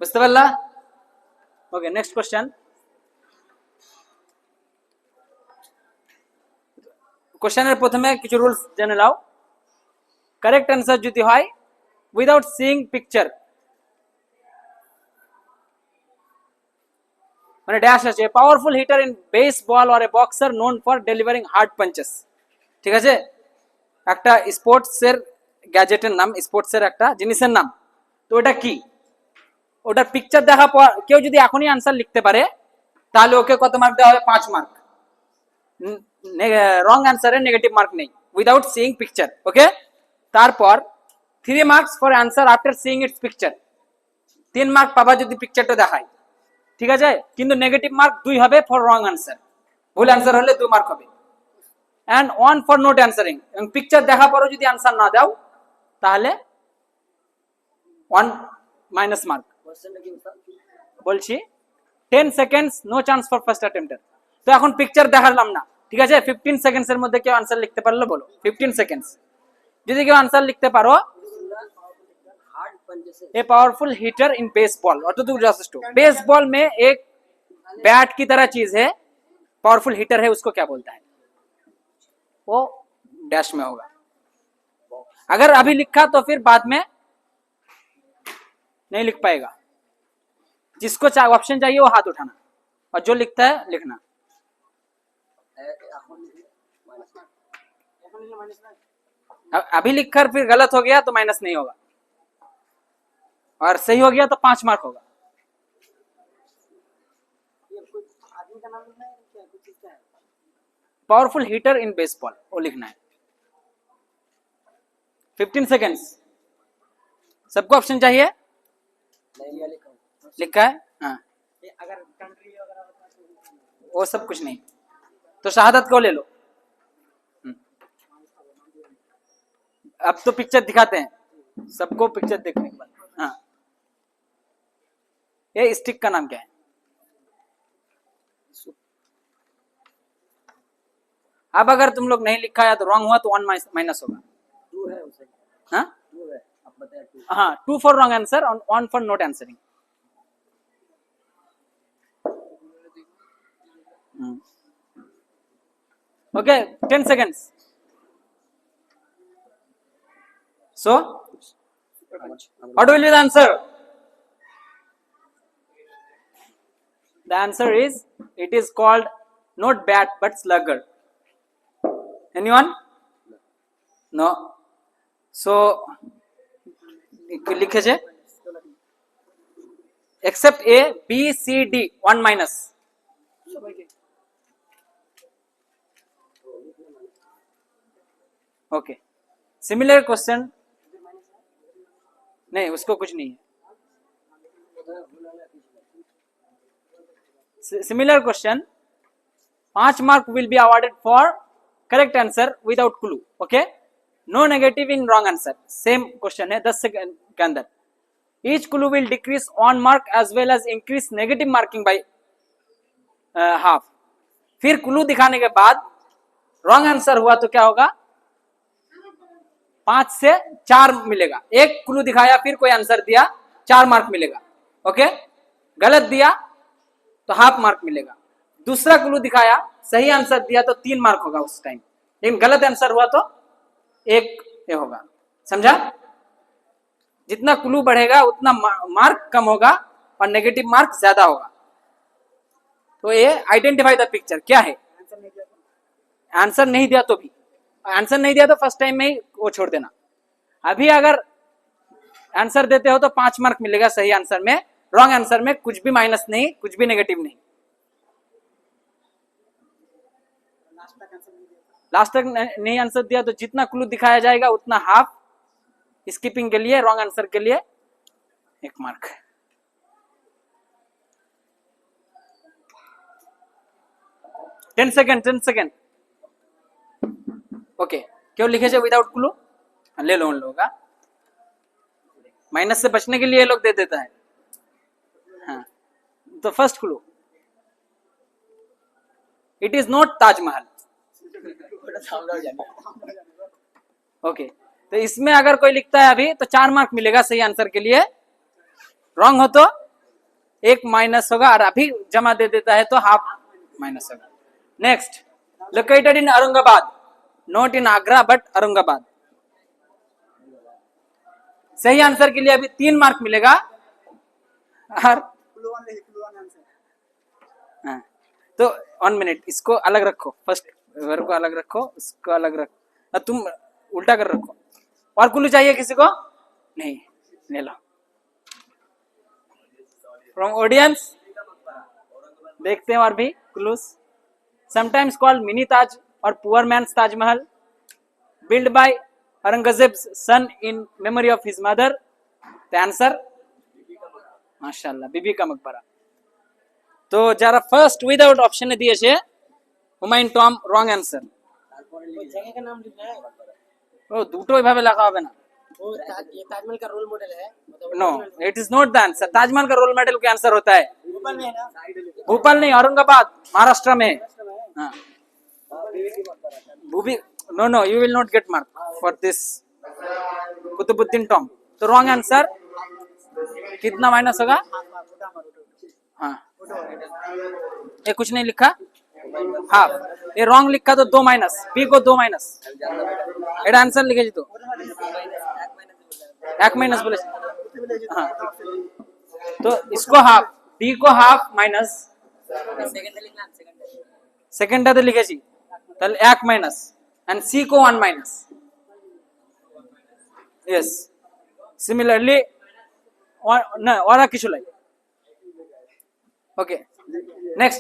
বুঝতে পারলা? ওকে, নেক্সট কোশ্চেন। কোশ্চেনের প্রথমে কিছু রুলস জেনে নাও। কারেক্ট অ্যান্সার যদি হয় উইদাউট সিইং পিকচার, মানে ড্যাশ আছে, powerful hitter in baseball or a boxer known for delivering hard punches. ঠিক আছে, একটা স্পোর্টসের গ্যাজেটের নাম, স্পোর্টসের একটা জিনিসের নাম। তো ওটা কি? ওটার পিকচার দেখা পর কেউ যদি এখনই আনসার লিখতে পারে তাহলে ওকে কত মার্ক দেওয়া হবে? 5 মার্ক। রং অ্যান্সারে নেগেটিভ মার্ক নেই, উইদাউট সিইং পিকচার। ওকে, তারপর 3 marks for answer after seeing it's picture. 3 mark পাবা যদি পিকচারটা দেখায়। ঠিক আছে, কিন্তু নেগেটিভ মার্ক 2 হবে ফর রং অ্যান্সার। ভুল অ্যান্সার হলে 2 মার্ক হবে। And 1 for not answering. এবং পিকচার দেখা পরও যদি অ্যান্সার না দাও তাহলে 1 মাইনাস মার্ক। क्वेश्चनটা কি বলতো? বলছি 10 seconds no chance for first attempter. তো এখন পিকচার দেখালাম না, ঠিক আছে? 15 সেকেন্ডস এর মধ্যে কেউ আনসার লিখতে পারলো? বলো 15 সেকেন্ডস। যদি কেউ আনসার লিখতে পারো, हार्ड पंचेस से a powerful heater in baseball, অতটুকু যথেষ্ট। बेसबॉल में एक बैट की तरह चीज है, पावरफुल हीटर है, उसको क्या बोलता है? वो डैश में होगा। अगर अभी लिखा तो फिर बाद में नहीं लिख पाएगा। जिसको ऑप्शन चाहिए वो हाथ उठाना, और जो लिखता है लिखना। अभी लिखकर फिर गलत हो गया तो माइनस नहीं होगा, और सही हो गया तो 5 मार्क होगा। ये कुछ आदमी का नाम लिखना है क्या, कुछ चीज का है? पावरफुल हीटर इन बेसबॉल वो लिखना है। 15 सेकेंड्स। सबको ऑप्शन चाहिए? नहीं लिखा हूं। लिखा है? हाँ, ये अगर कंट्री वगैरह होता तो वो सब कुछ नहीं। तो शहादत को ले लो। अब तो पिक्चर दिखाते हैं सबको, पिक्चर देखने के बाद। हाँ, ये स्टिक का नाम क्या है? अब अगर तुम लोग नहीं लिखा है तो रॉन्ग हुआ तो 1 माइनस होगा। 2 है उसे, हाँ 2 है, आप बताए 2। हाँ, 2 फॉर रॉन्ग आंसर और 1 for not answering. Okay, 10 seconds. So, what will be the answer? The answer is, it is called not bat but sluggard. Anyone? No. So, लिखे छे except A, B, C, D 1 minus. Okay, similar question नहीं, उसको कुछ नहीं है। Similar question, 5 mark will be awarded for correct answer without clue. Okay, no negative in wrong answer. Same question है 10 second के अंदर। Each clue will decrease 1 mark as well as increase negative marking by half. फिर clue दिखाने के बाद wrong answer हुआ तो क्या होगा? 5 से 4 मिलेगा। एक क्लू दिखाया फिर कोई आंसर दिया, 4 मार्क मिलेगा। ओके, गलत दिया तो हाफ मार्क मिलेगा। दूसरा क्लू दिखाया, सही आंसर दिया तो 3 मार्क होगा उस टाइम, लेकिन गलत आंसर हुआ तो 1 होगा। समझा? जितना क्लू बढ़ेगा उतना मार्क कम होगा और नेगेटिव मार्क ज्यादा होगा। तो ये आइडेंटिफाई द पिक्चर क्या है? आंसर नहीं दिया तो भी, आंसर नहीं दिया तो फर्स्ट टाइम में ही वो छोड़ देना। अभी अगर आंसर देते हो तो 5 मार्क मिलेगा सही आंसर में, रॉन्ग आंसर में कुछ भी माइनस नहीं, कुछ भी नेगेटिव नहीं। लास्ट तक नहीं आंसर दिया तो जितना क्लू दिखाया जाएगा उतना हाफ, स्किपिंग के लिए, रॉन्ग आंसर के लिए 1 मार्क। Ten second. ओके, क्यों लिखे थे विदाउट क्लू? ले लो उन लोगों का, माइनस से बचने के लिए लोग दे देता है। हाँ, तो first clue, it is not Taj Mahal. Okay, तो इसमें अगर कोई लिखता है अभी तो 4 मार्क मिलेगा सही आंसर के लिए, रॉन्ग हो तो 1 माइनस होगा, और अभी जमा दे देता है तो हाफ माइनस होगा। Next, located in Aurangabad, not in Agra but Aurangabad. सही आंसर के लिए अभी 3 मार्क मिलेगा। और हाँ, तो 1 मिनट, इसको अलग रखो, फर्स्ट वर्ड को अलग रखो, उसको अलग रखो, तुम उल्टा कर रखो। और क्लू चाहिए किसी को? नहीं, ले लो फ्रॉम ऑडियंस। देखते हैं और भी clues. Sometimes called mini Taj और poor man's Taj Mahal, built by Aurangzeb's son in memory of his mother. The answer, माशाल्लाह, बीबी का मकबरा। तो যারা ফার্স্ট উইদাউট অপশনে দিয়েছে হুমায়ুন টম, রং অ্যানসার। जगह का नाम लिखना है। ও দুটো এভাবে লেখা হবে না। वो ये ताजमहल का रोल मॉडल है, मतलब no, it is not the answer. Taj Mahal का रोल मॉडल क्या आंसर होता है? भोपाल में है ना? भोपाल नहीं, औरंगाबाद महाराष्ट्र में। हाँ, भूबी, no, you will not get mark for this Qutubuddin टॉम। तो रॉन्ग आंसर, कितना माइनस होगा? हाँ, ये कुछ नहीं लिखा, हाफ। ये रॉन्ग लिखा तो 2 माइनस, बी को 2 माइनस। এটা आंसर लिखे तो 1 माइनस बोले। हाँ, तो इसको हाफ, बी को हाफ माइनस, সেকেন্ডটাতে লিখেছি তাহলে 1 মাইনাস, এন্ড সি को 1 মাইনাস। यस, सिमिलरली না ওরা কিছু লাই। Okay, next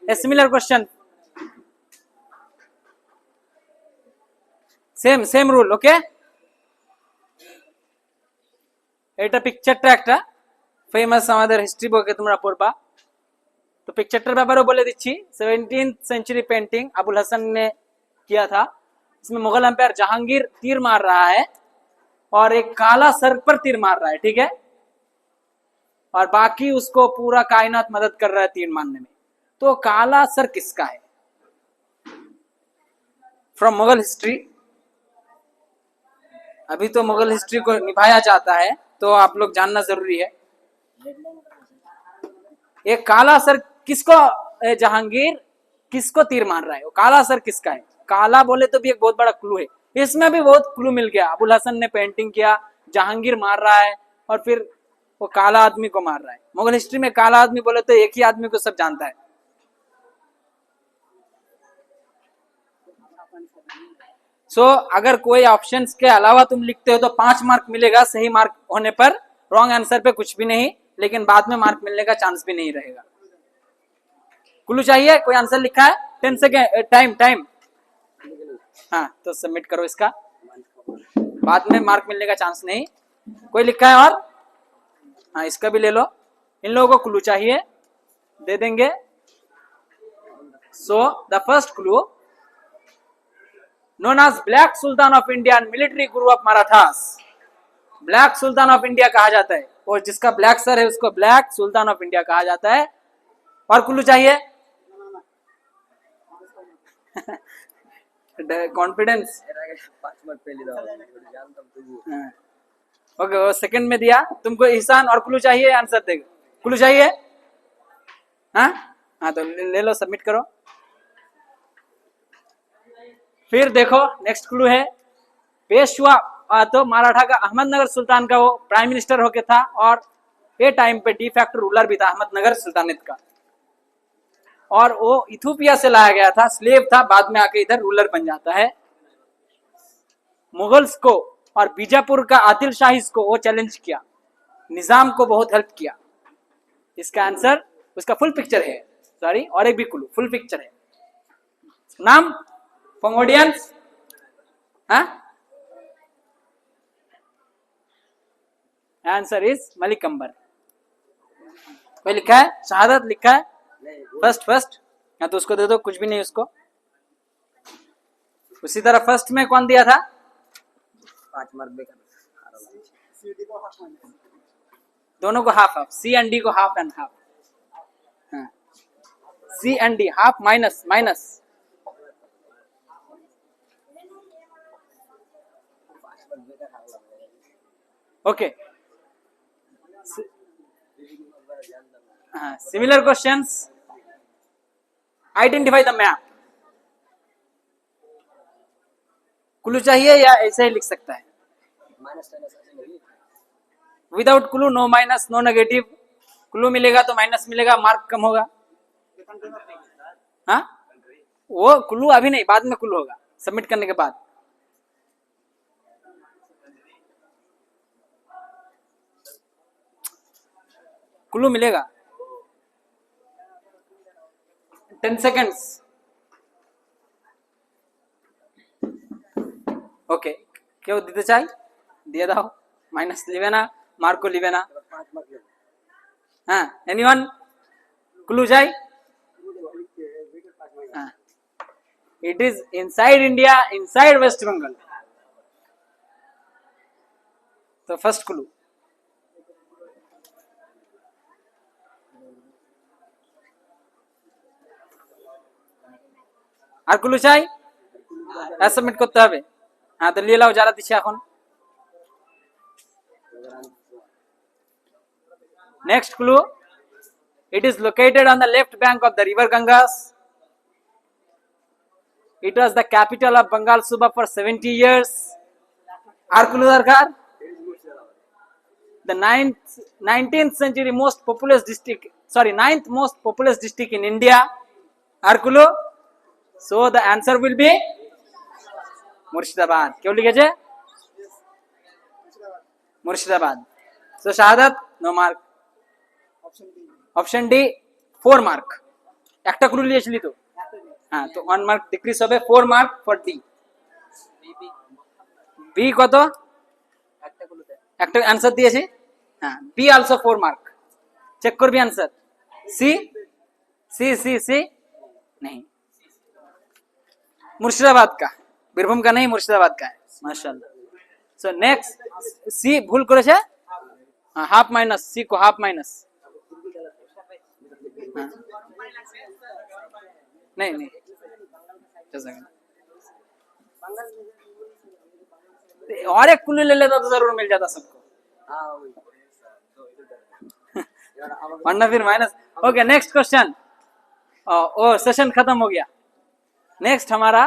a similar question, same rule। Okay, এটা পিকচারটা একটা ফেমাস, আমাদের হিস্ট্রি বইকে তোমরা পড়বা। तो पिक्चरটার ব্যাপারেও বলে দিচ্ছি 17th century painting Abul Hasan ने किया था। इसमें मुगल एम्पायर जहांगीर तीर मार रहा है और एक काला सर पर तीर मार रहा है, ठीक है, और बाकी उसको पूरा कायनात मदद कर रहा है तीर मारने में। तो काला सर किसका है? From Mughal history. अभी तो मुगल हिस्ट्री को निभाया जाता है, तो आप लोग जानना जरूरी है। ये काला सर किसको, जहांगीर किसको तीर मार रहा है, वो काला सर किसका है? काला बोले तो भी एक बहुत बड़ा क्लू है, इसमें भी बहुत क्लू मिल गया। अबुल हसन ने पेंटिंग किया, जहांगीर मार रहा है और फिर वो काला आदमी को मार रहा है। मुगल हिस्ट्री में काला आदमी बोले तो एक ही आदमी को सब जानता है। सो अगर कोई ऑप्शंस के अलावा तुम लिखते हो तो 5 मार्क मिलेगा सही मार्क होने पर, रॉन्ग आंसर पे कुछ भी नहीं, लेकिन बाद में मार्क मिलने का चांस भी नहीं रहेगा। क्लू चाहिए? कोई आंसर लिखा है? 10 सेकेंड टाइम टाइम। हाँ तो सबमिट करो इसका, बाद में मार्क मिलने का चांस नहीं। कोई लिखा है और? हाँ इसका भी ले लो। इन लोगों को क्लू चाहिए, दे देंगे। So the first clue, known as black sultan of India and military guru of Marathas. Black sultan of India कहा जाता है, और जिसका ब्लैक सर है उसको ब्लैक सुल्तान ऑफ इंडिया कहा जाता है। और क्लू चाहिए? कॉन्फिडेंस। ओके वो सेकंड में दिया तुमको ईशान, और क्लू चाहिए? आंसर देगा। क्लू चाहिए? हाँ तो ले लो, सबमिट करो। फिर देखो नेक्स्ट क्लू है, पेशवा तो मराठा का अहमदनगर सुल्तान का वो प्राइम मिनिस्टर होके था, और ये टाइम पे डी फैक्टर रूलर भी था अहमदनगर सुल्तानेट का, और वो इथोपिया से लाया गया था, स्लेव था, बाद में आके इधर रूलर बन जाता है। मुगल्स को और बीजापुर का आदिल शाही को वो चैलेंज किया, निजाम को बहुत हेल्प किया। इसका आंसर उसका फुल पिक्चर है, सॉरी और एक भी क्लू, फुल पिक्चर है। नाम from audience? Answer is Malik Ambar. कोई लिखा है? शहादत लिखा है? फर्स्ट या तो उसको दे दो, कुछ भी नहीं उसको। उसी तरह फर्स्ट में कौन दिया था? 5 मार्क बेकार। दोनों को half half, C and D को half and half. C and D half minus minus. Okay similar questions. Identify the map. Clue चाहिए या ऐसे ही लिख सकता है? Without clue no minus no negative. Clue मिलेगा तो माइनस मिलेगा, मार्क कम होगा। हाँ वो क्लू अभी नहीं, बाद में क्लू होगा सबमिट करने के बाद। क्लू मिलेगा 10 सेकेंड्स। ओके क्यों दीते चाहे दिए दाओ, माइनस लिवे ना, मार्क को लिवे ना। हाँ एनीवन? क्लू जाए? It is inside India, inside West Bengal. तो फर्स्ट क्लू। আর ক্লু চাই? সাবমিট করতে হবে। হ্যাঁ তো নিয়ে নাও যারা দিচ্ছে এখন। Next clue, it is located on the left bank of the river Ganges. It was the capital of Bengal Suba for 70 years. আর ক্লু দরকার? The 19th century most populous district, sorry 9th most populous district in India. আর clue? So the answer will be Murshidabad. क्यों लिखे? Murshidabad. So Shahadat no mark. Option D 4 mark. একটা clue লিয়েছিলি তো? হ্যাঁ তো 1 মার্ক ডিক্রিজ হবে, 4 মার্ক ফর ডি। বি কত? একটা आंसर দিয়েছি। হ্যাঁ বি অলসো 4 মার্ক। চেক করবি आंसर। সি सी नहीं, मुर्शिदाबाद का, बीरभूम का नहीं, मुर्शिदाबाद का है। माशाल्लाह। सो नेक्स्ट सी भूल करे छे, हाफ माइनस सी को हाफ माइनस, नहीं नहीं और एक कुल्ली ले लेता तो जरूर मिल जाता सबको, हाँ वही वरना फिर minus. Okay next question. Oh session खत्म हो गया। नेक्स्ट हमारा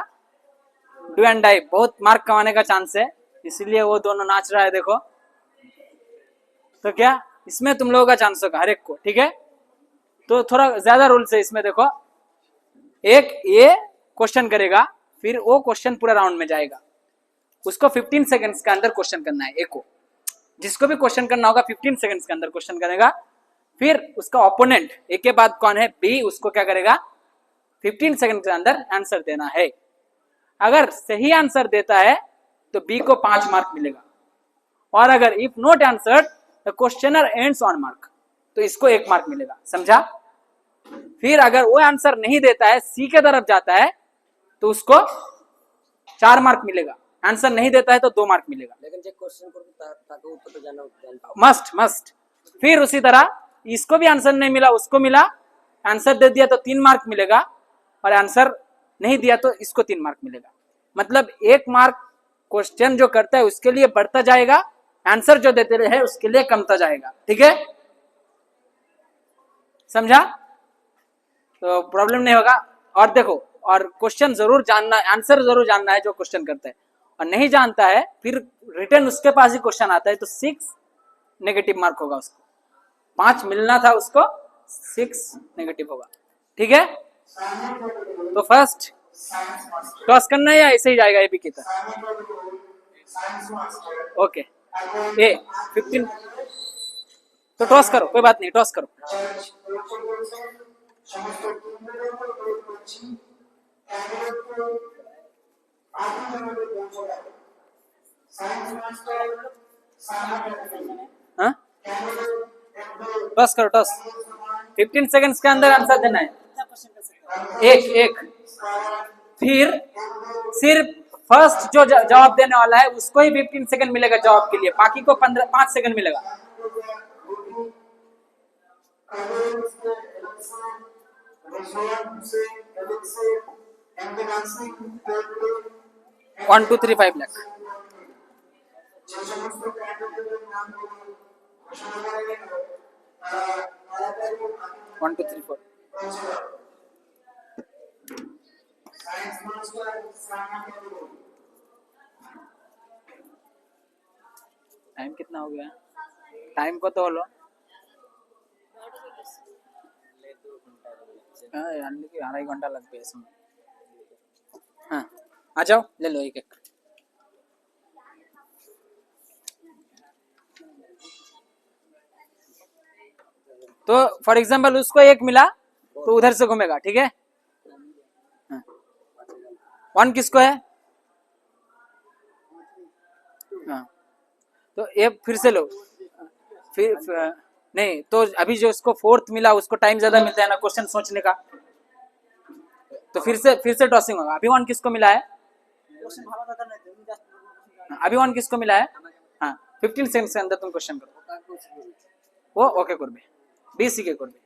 डू एंड डाई, बहुत मार्क कमाने का चांस है, इसलिए वो दोनों नाच रहा है देखो। तो क्या इसमें तुम लोगों का चांस होगा हर एक को, ठीक है। तो थोड़ा ज्यादा रूल्स है इसमें, देखो एक ये क्वेश्चन करेगा, फिर वो क्वेश्चन पूरा राउंड में जाएगा, उसको 15 सेकंड्स के अंदर क्वेश्चन करना है। एक को जिसको भी क्वेश्चन करना होगा 15 सेकंड्स के अंदर क्वेश्चन करेगा, फिर उसका ओपोनेंट एक के बाद कौन है बी, उसको क्या करेगा 15 सेकंड के अंदर आंसर देना है। अगर सही आंसर देता है तो बी को 5 मार्क मिलेगा, और अगर if not answered the questioner ends on mark, तो इसको 1 मार्क मिलेगा, समझा। फिर अगर वो आंसर नहीं देता है, सी के तरफ जाता है, तो उसको 4 मार्क मिलेगा, आंसर नहीं देता है तो 2 मार्क मिलेगा। लेकिन जो क्वेश्चन को ताकि ऊपर तो जान पाओ, मस्ट। फिर उसी तरह इसको भी आंसर नहीं मिला, उसको मिला, आंसर दे दिया तो 3 मार्क मिलेगा, और आंसर नहीं दिया तो इसको 3 मार्क मिलेगा। मतलब 1 मार्क क्वेश्चन जो करता है उसके लिए बढ़ता जाएगा, आंसर जो देते रहे उसके लिए कमता जाएगा, ठीक है, समझा। तो प्रॉब्लम नहीं होगा। और देखो, और क्वेश्चन जरूर जानना, आंसर जरूर जानना है जो क्वेश्चन करता है, और नहीं जानता है फिर रिटर्न उसके पास ही क्वेश्चन आता है तो 6 नेगेटिव मार्क होगा, उसको 5 मिलना था, उसको 6 नेगेटिव होगा, ठीक है। तो फर्स्ट टॉस करना है या ऐसे ही जाएगा एबी की तरह? ओके ए 15, तो टॉस करो, कोई बात नहीं, टॉस करो। हाँ टॉस करो, टॉस 15 सेकंड्स के अंदर आंसर देना है, एक। फिर सिर्फ फर्स्ट जो जवाब देने वाला है उसको ही 15 सेकंड मिलेगा जवाब के लिए, बाकी को 5 सेकंड मिलेगा। One two three 5 lakh. One two three 4। Time कितना हो गया? टाइम को तो लो, आधा घंटा लग गया इसमें। हाँ आ जाओ, ले लो एक। तो फॉर एग्जाम्पल उसको 1 मिला तो उधर से घूमेगा, ठीक है। 1 किसको है? हाँ तो ये फिर से लो, फिर नहीं तो अभी जो उसको 4th मिला उसको टाइम ज्यादा मिलता है ना क्वेश्चन सोचने का, तो फिर से टॉसिंग होगा। अभी 1 किसको मिला है? अभी 1 किसको मिला है? हाँ 15 सेकंड के अंदर तुम क्वेश्चन करो। वो ओके करबे, बीसी के करबे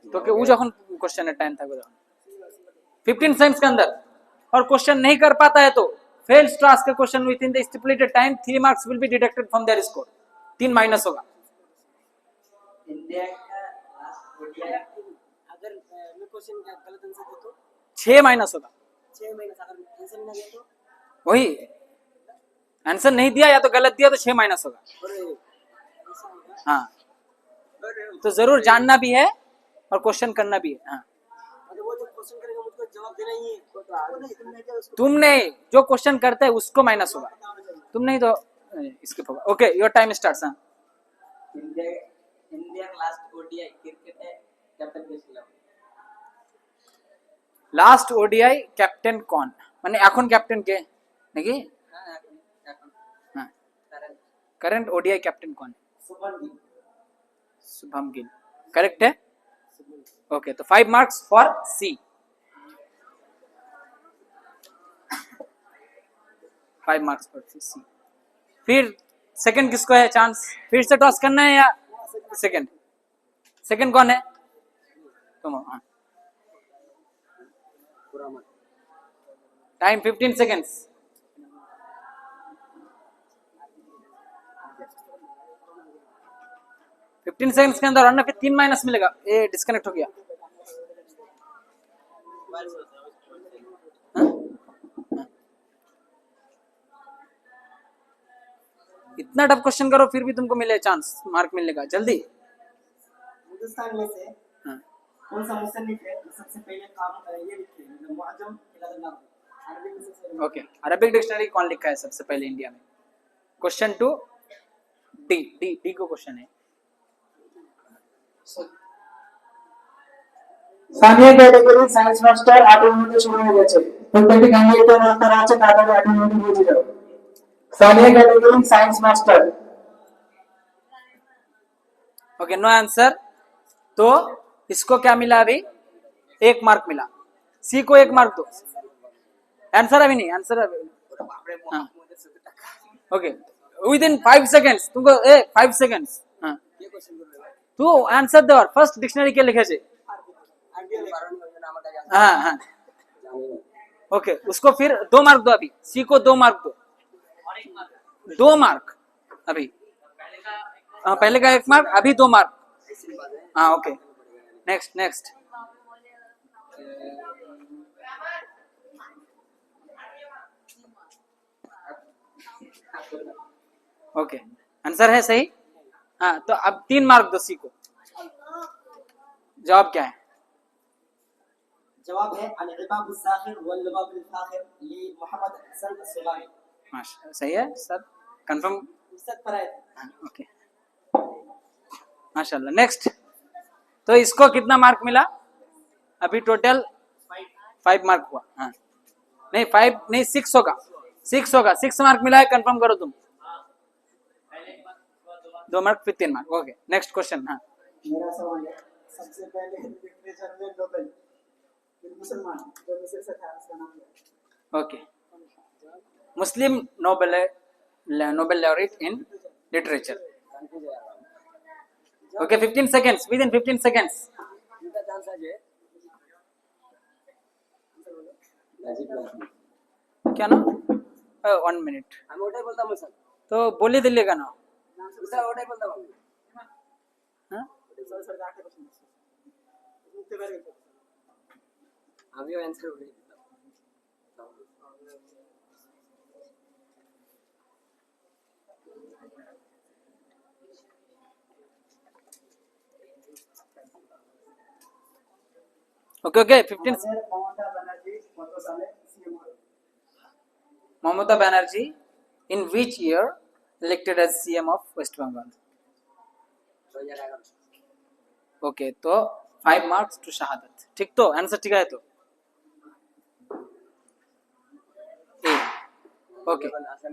तो कि वो যখন क्वेश्चन टाइम থাকবে তখন 15 सेकंड्स के अंदर, और क्वेश्चन नहीं कर पाता है तो fails to ask a question within the stipulated time 3 marks will be deducted from their score, 3 minus होगा। इंडिया का लास्ट ओडीआई अगर मैं क्वेश्चन का गलत आंसर दे तो 6 माइनस होगा। 6 माइनस, अगर आंसर ना दे तो वही आंसर नहीं दिया या तो गलत दिया तो 6 माइनस होगा। हाँ तो जरूर जानना भी है और क्वेश्चन करना भी है। हाँ वो जो क्वेश्चन करेगा मुझको जवाब देना ही है, तुम नहीं, जो क्वेश्चन करते हैं उसको माइनस होगा, तुम नहीं तो स्किप होगा। Okay your time starts. हाँ इंडिया लास्ट ओडीआई क्रिकेट है कैप्टन के खिलाफ, लास्ट ओडीआई कैप्टेन कौन, মানে এখন ক্যাপ্টেন কে নাকি? এখন হ্যাঁ কারেন্ট ওডিআই ক্যাপ্টেন कौन? सुमन गिल। शुभम गिल करेक्ट है ओके तो 5 marks for C 5 marks for C फिर सेकंड किसको है चांस फिर से टॉस करना है या सेकंड सेकंड कौन है तुम हो, हाँ टाइम 15 सेकेंड्स 15 सेकंड्स के अंदर वरना फिर 3 माइनस मिलेगा ये डिस्कनेक्ट हो गया हाँ? हाँ। इतना टफ क्वेश्चन करो फिर भी तुमको मिले चांस मार्क मिलने का जल्दी हिंदुस्तान में से हाँ कौन सा मुसन्निफ है जो सबसे पहले काम ये लिखे मतलब मुअज्जम इला अरबी में सबसे ओके अरबिक डिक्शनरी कौन लिखा है सबसे पहले इंडिया में क्वेश्चन 2 डी डी डी को क्वेश्चन है সানিয়া ক্যাটাগরি সায়েন্স মাস্টার 18 মিনিটে শুরু হয়ে গেছে প্রত্যেকটি ক্যান্ডিডেটের উত্তর আছে তাড়াতাড়ি 18 মিনিটে বুঝে যাও Sania category science master okay no answer तो इसको क्या मिला अभी 1 मार्क मिला सी को 1 मार्क दो आंसर अभी नहीं आंसर अभी हाँ ओके विद इन 5 सेकंड्स तुमको 5 सेकंड्स हाँ तू आंसर दे और फर्स्ट डिक्शनरी के लिखे छे हाँ हाँ ओके उसको फिर 2 मार्क दो अभी सी को 2 मार्क दो 2 मार्क अभी हाँ पहले का 1 मार्क अभी 2 मार्क हाँ okay next next okay answer है सही हाँ तो अब 3 मार्क दो सी को जवाब क्या है जवाब है अल-इबाब अज़-ज़ाहिर वल-लबाब अल-फाखिर li मोहम्मद हसन अस-सुलामी माशा सही है सर कंफर्म उससे पर है ओके माशाल्लाह नेक्स्ट तो इसको कितना मार्क मिला अभी टोटल 5 मार्क हुआ हाँ नहीं 5 नहीं 6 होगा 6 मार्क मिला है कंफर्म करो तुम 2 मार्क फिर 3 मार्क ओके नेक्स्ट क्वेश्चन हाँ मेरा सवाल है सबसे पहले लिटरेचर में नोबेल मुसलमान जो मिस्र से था उसका नाम क्या okay Muslim Nobel Nobel laureate in literature okay 15 seconds with in 15 seconds इनका चांस है जे क्या ना 1 मिनट हम ओटाई बोलता हूं सर तो बोली दिल्ली का ना सर ओटाई बोलता हूं हाँ सर सर जाके क्वेश्चन मुझसे कर गए अभी आंसर हो गई ओके ओके 15 ममता बनर्जी কত সালে सीएम হয় Mamata Banerjee in which year elected as CM of West Bengal 2011 okay तो 5 मार्क्स टू शहादत ठीक तो आंसर ठीक है तो A okay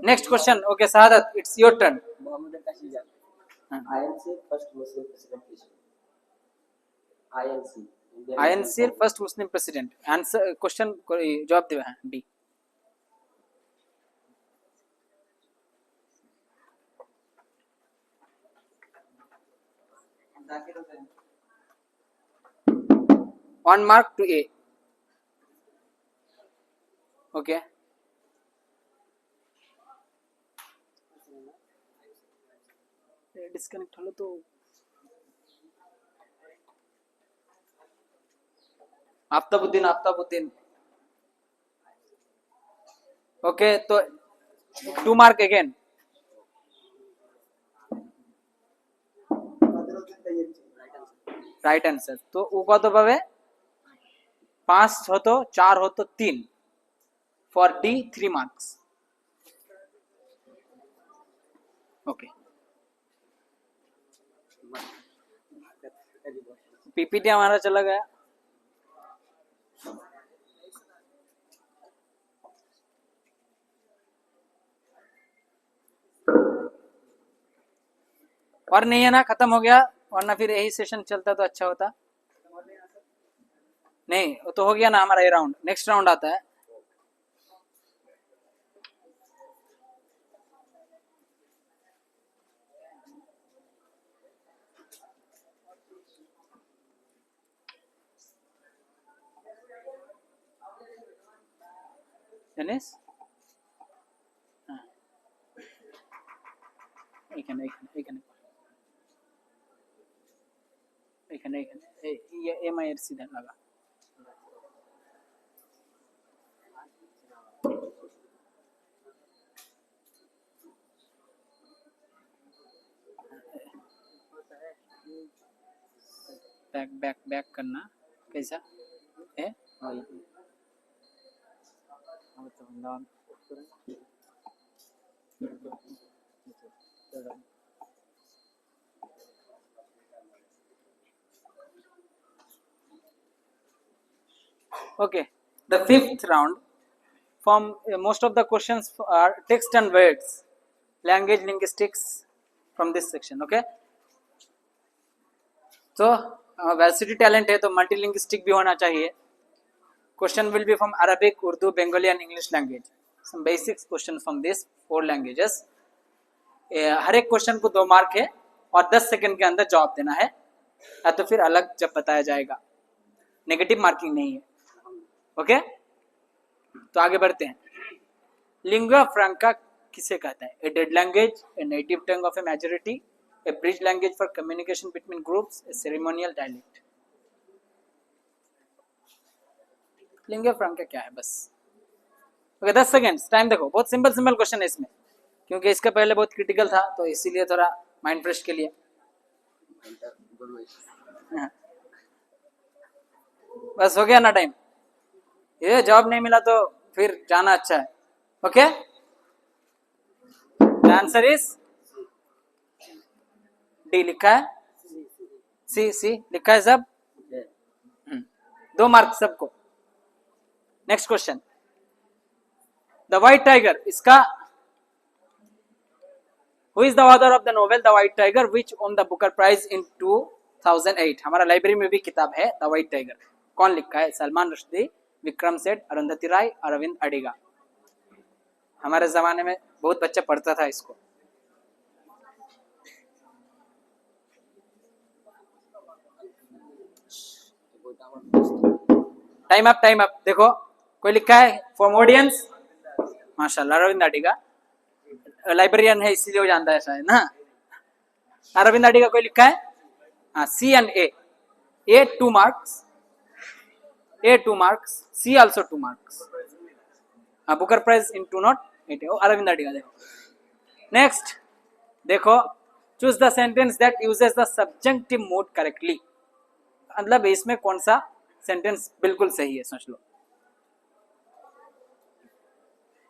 next question okay Shahadat it's your turn Mohammad Kashija हाँ। INC first Muslim president issue INC INC first Muslim president answer question जवाब देवे हैं D one mark to A okay disconnect হলো তো आफ्ताबुद्दीन ओके तो 2 मार्क अगेन রাইট आंसर তো ও কত পাবে 5 হতো 4 হতো 3 for D 3 marks okay PPT हमारा चला गया और नहीं है ना खत्म हो गया वरना फिर यही सेशन चलता तो अच्छा होता। नहीं वो तो हो गया ना हमारा ये राउंड, नेक्स्ट राउंड आता है। Dennis? এইখানে এইখানে এইখানে এইখানে এইখানে এমআই এর সিধা লাগা। बैक बैक बैक करना कैसा है? Okay, the fifth round. From most of the questions are text and words, language linguistics from this section. Okay, तो वैसिटी टैलेंट है तो मल्टीलिंग्विस्टिक भी होना चाहिए। Question will be from Arabic, Urdu, Bengali and English language. Some basics question from this 4 languages. हर एक question को 2 mark है और 10 सेकंड के अंदर जवाब देना है, या तो फिर अलग जब बताया जाएगा। नेगेटिव मार्किंग नहीं है। ओके, तो आगे बढ़ते हैं। लिंगुआ फ्रैंका किसे कहता है? A dead language, a native tongue of a majority, a bridge language for communication between groups, a ceremonial dialect. Lingua franca क्या है? बस ओके, 10 सेकेंड्स टाइम देखो। बहुत सिंपल सिंपल क्वेश्चन है इसमें, क्योंकि इसका पहले बहुत क्रिटिकल था तो इसीलिए थोड़ा माइंड फ्रेश के लिए। बस हो गया ना टाइम? ये जवाब नहीं मिला तो फिर जाना अच्छा है। Okay, the answer is D लिखा है, सी लिखा है सब। 2 मार्क सबको। Next question, the white tiger, इसका who is the author of the novel the white tiger which won the Booker prize in 2008? हमारा लाइब्रेरी में भी किताब है द व्हाइट टाइगर। कौन लिखा है? सलमान रुश्दी, विक्रम सेठ, अरुंधति राय, अरविंद अडिगा। हमारे जमाने में बहुत बच्चा पढ़ता था इसको। Time up. देखो कोई लिखा है फ्रॉम ऑडियंस? माशाल्लाह, अरविंद अडिगा लाइब्रेरियन है इसीलिए वो जानता है शायद ना। अरविंद अडिगा कोई लिखा है? हाँ, C and A 2 marks, A 2 marks, C also 2 marks. Booker Prize in 2008 है वो अरविंद अडिगा। देखो नेक्स्ट, देखो choose the sentence that uses the subjective mode correctly. मतलब इसमें कौन सा सेंटेंस बिल्कुल सही है, सोच लो।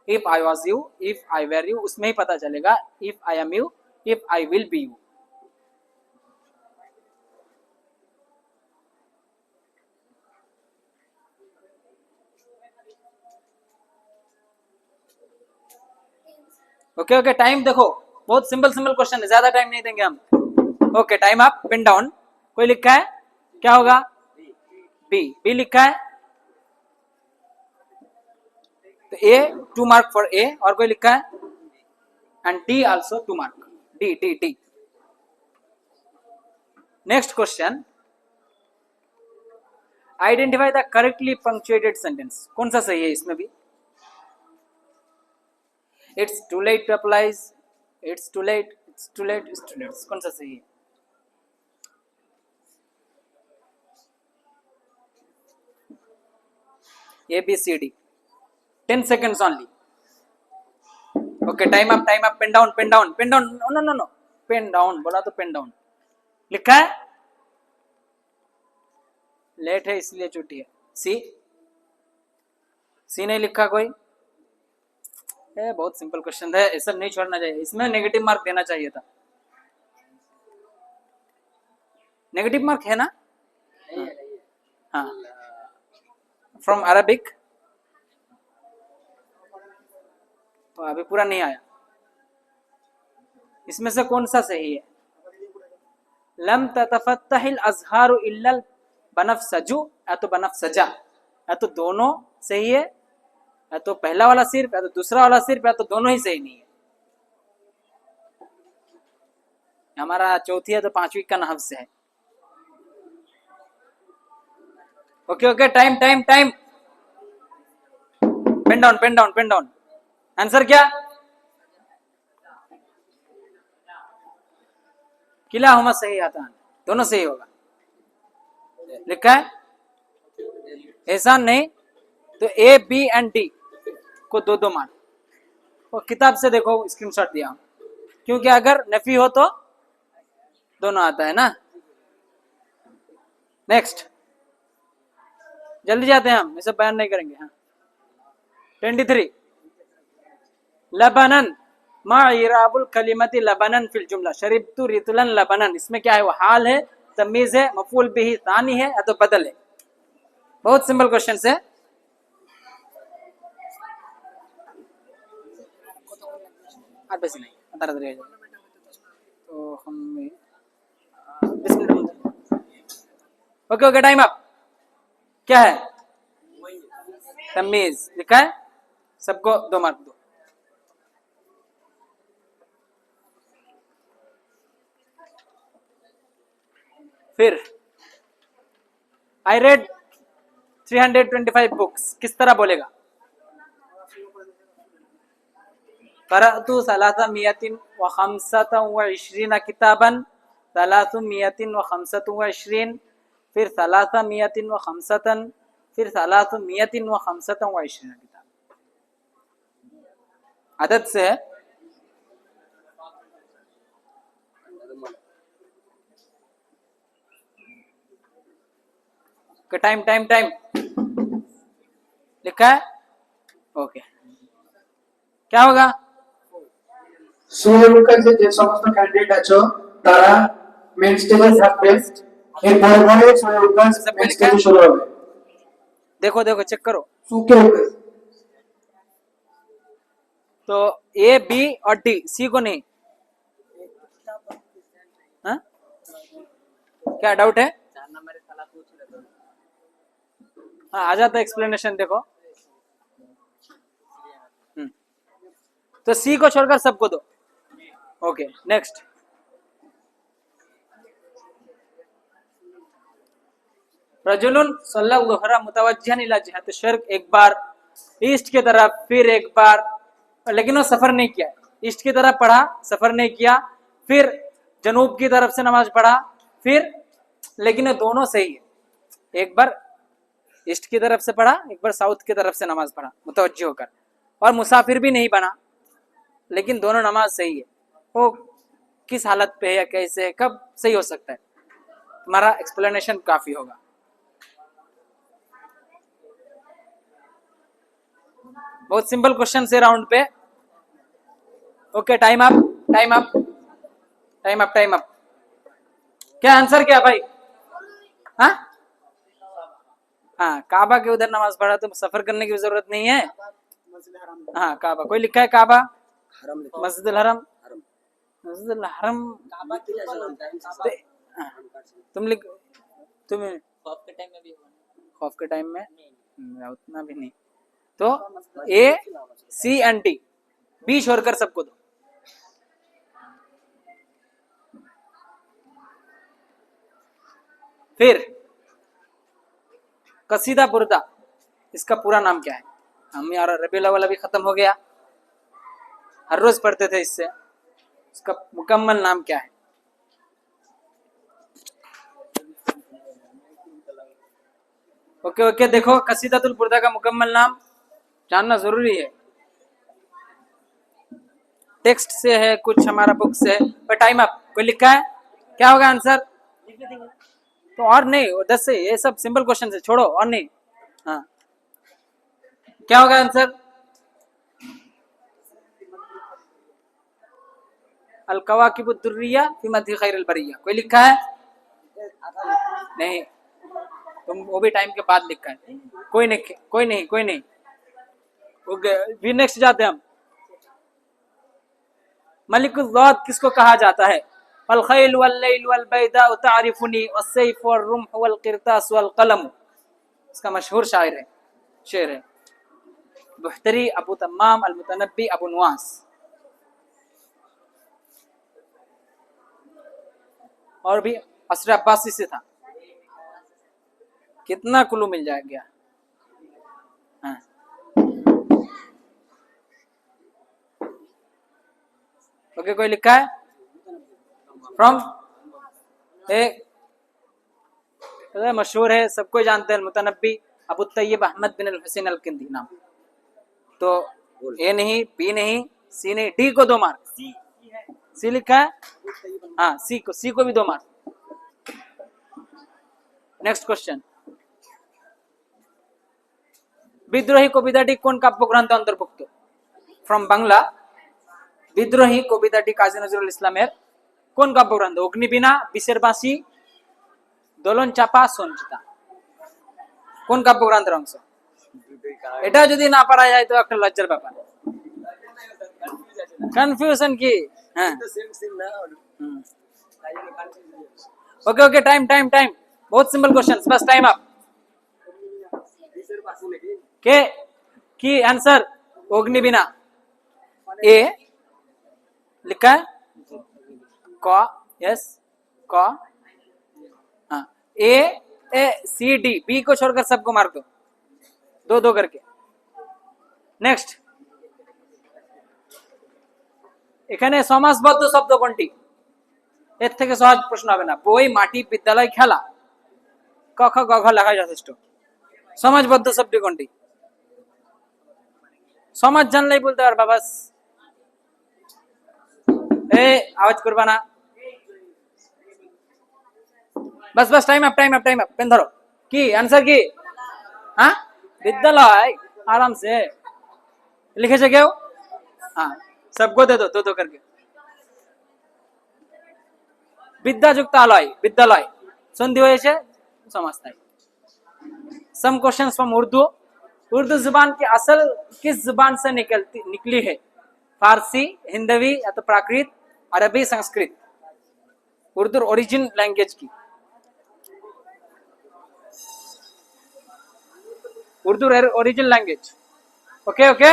If I was you, if I were you, उसमें ही पता चलेगा। If I am you, if I will be you. Okay, time देखो, बहुत सिंपल क्वेश्चन है, ज्यादा टाइम नहीं देंगे हम। Okay, time up, pin down. कोई लिखा है? क्या होगा? बी लिखा है तो ए 2 मार्क फॉर ए। और कोई लिखा है? And D also 2 mark. D. Next question, identify the correctly punctuated sentence. कौन सा सही है इसमें भी? It's too late to apply, it's too late, कौन सा सही है? A B C D, 10 seconds only. Okay, time up, pen down, no, pen down बोला तो pen down। लिखा है? लेट है इसलिए छुट्टी है। सी नहीं लिखा कोई? बहुत सिंपल क्वेश्चन है, ऐसा नहीं छोड़ना चाहिए। इसमें नेगेटिव मार्क देना चाहिए था। नेगेटिव मार्क है ना? हाँ, फ्रॉम अरबिक तो अभी पूरा नहीं आया। इसमें से कौन सा सही है? लम ततफत्तहिल अज़हारु इल्लल बनफसजु, या तो बनफसजा, या तो दोनों सही है, या तो पहला वाला सिर्फ, या तो दूसरा वाला सिर्फ, या तो दोनों ही सही नहीं है। हमारा चौथी है तो पांचवी का नहव से है। Okay okay, time time time, pen down pen down pen down. Answer क्या? किला हुमा सही आता है, दोनों सही होगा। लिखा है एहसान नहीं तो ए बी एंड डी को दो दो मान, और किताब से देखो स्क्रीनशॉट दिया, क्योंकि अगर नफी हो तो दोनों आता है ना। नेक्स्ट, जल्दी जाते हैं हम, ये सब बयान नहीं करेंगे। हाँ 23, लबनन मा इराबुल कलिमती लबनन फिल जुमला शरीबतु रितुलन लबनन, इसमें क्या है? वो हाल है, तमीज है, मफूल बिही तानी है, या तो बदल है। बहुत सिंपल क्वेश्चन है। बस नहीं तो हम ओके ओके, टाइम अप। क्या है? तमीज लिखा है, सबको 2 मार्क दो। फिर आई रेड 325 बुक्स, किस तरह बोलेगा? क़रअतु सलासा मियतिन व खमसतन व इशरीन किताबन, सलासु मियतिन व खमसतन व इशरीन, फिर सलासा मियतिन व खमसतन, फिर सलासु मियतिन व खमसतन व इशरीन किताब। आदत से है। टाइम टाइम टाइम लिखा है। ओके, क्या होगा? সুয়েলকাজে যে সমস্ত ক্যান্ডিডেট আছো তারা মেন স্টেজে থাকবে, এরপরে পরে সুয়েলকাজ মেন স্টেজে শুরু হবে। देखो देखो चेक करो, সুকেলকাজ तो ए बी और डी, सी को नहीं। हाँ? क्या डाउट है? हाँ आ जाता है एक्सप्लेनेशन, देखो। तो सी को छोड़कर सबको दो। ओके नेक्स्ट, रजुलुन सल्लल्लाहु ज़ुहरा मुतवज्जिहन इला जिहत शर्क, एक बार ईस्ट की तरफ, फिर एक बार, लेकिन वो सफर नहीं किया। ईस्ट की तरफ पढ़ा, सफर नहीं किया, फिर जनूब की तरफ से नमाज पढ़ा, फिर, लेकिन ये दोनों सही है। एक बार ईस्ट की तरफ से पढ़ा, एक बार साउथ की तरफ से नमाज पढ़ा मुतवज्जि होकर, और मुसाफिर भी नहीं बना, लेकिन दोनों नमाज सही है। वो किस हालत पे है या कैसे है, कब सही हो सकता है? तुम्हारा एक्सप्लेनेशन काफी होगा। बहुत सिंपल क्वेश्चन से राउंड पे। Okay time up time up time up time up. क्या आंसर क्या भाई? हाँ हाँ, काबा के उधर नमाज पढ़ा तो सफर करने की जरूरत नहीं है। हाँ काबा, कोई लिखा है काबा? मस्जिद हरम, मस्जिद हरम तुम लिख, तुम खौफ के टाइम में भी, खौफ के टाइम में उतना भी नहीं। तो ए सी एंड डी, बी छोड़कर सबको दो। फिर कसीदा बुर्दा, इसका पूरा नाम क्या है? हम यार रबीउल अव्वल अभी खत्म हो गया, हर रोज पढ़ते थे इससे, इसका मुकम्मल नाम क्या है? ओके ओके, देखो कसीदातुल बुर्दा का मुकम्मल नाम जानना जरूरी है। टेक्स्ट से है कुछ, हमारा बुक से है, पर टाइम अप। कोई लिखा है? क्या होगा आंसर? तो और नहीं, 10 से, ये सब सिंपल क्वेश्चन है, छोड़ो और नहीं। हाँ क्या होगा आंसर? अल कवाकिबुद दुर्रिया फी मद्ही खैरिल बरिया। कोई लिखा है? नहीं, तुम वो भी टाइम के बाद लिखा है। कोई नहीं कोई नहीं कोई नहीं। ओके फिर नेक्स्ट जाते हैं हम। मलिकुल ज़ौत किसको कहा जाता है? वल खैल वल लैल वल बैदा तारिफुनी वस्सैफ वल रुम्ह वल क़िरतास वल क़लम। इसका मशहूर शायर है, शेर है बुहतरी अबू तम्माम अल मुतनब्बी अबू नुआस। और भी असर अब्बासी से था। कितना कुलू मिल जाएगा। हाँ। ओके, कोई लिखा है फ्रॉम मशहूर है, सबको जानते हैं, मुतनब्बी अबू तैयब अहमद बिन अल हुसैन अल किंदी नाम। तो ए नहीं, बी नहीं, सी नहीं, डी को 2 मार्क। सी लिखा है, हाँ सी को भी 2 मार्क। नेक्स्ट क्वेश्चन, বিদ্রোহী কবিতাটি কোন কাব্যগ্রন্থে অন্তর্ভুক্ত? ফ্রম বাংলা, বিদ্রোহী কবিতাটি কাজী নজরুল ইসলামের কোন কাব্যগ্রন্থ? অগ্নিবীণা, বিষের বাঁশি, দোলন চাপা, সঞ্চিতা। কোন কাব্যগ্রন্থের অংশ? এটা যদি না পারা যায় তো একটা লজ্জার ব্যাপার। কনফিউশন কি? হ্যাঁ, ওকে ওকে, টাইম টাইম টাইম, बहुत सिंपल क्वेश्चन, बस टाइम अप। के की आंसर अग्निबीणा। ए लिखा है क, यस क, हाँ ए सी डी, बी को छोड़कर सबको मार दो, 2-2 करके। नेक्स्ट, এখানে সমাসবদ্ধ শব্দ কোনটি? এর থেকে সহজ প্রশ্ন হবে না। বই, মাটি, বিদ্যালয়, খেলা, ক খ গ ঘ লেখা যথেষ্ট। সমাজবদ্ধ শব্দ কোনটি? সমাজ জানলেই বলতে পারবা বাস। আওয়াজ করবা না, बस बस, time up time up time up. Pen धरो, की आंसर की? हाँ, विद्यालय। आराम से लिखे से क्यों? हाँ, सबको दे दो 2-2 करके। विद्याजुक्तालय, विद्यालय সন্ধি হয়েছে, সমাজতাই। Some questions from Urdu. Urdu जुबान की असल किस जुबान से निकली है? फारसी, हिंदवी या तो प्राकृत, अरबी, संस्कृत। उर्दू ओरिजिन लैंग्वेज की, Urdu origin language. Okay okay,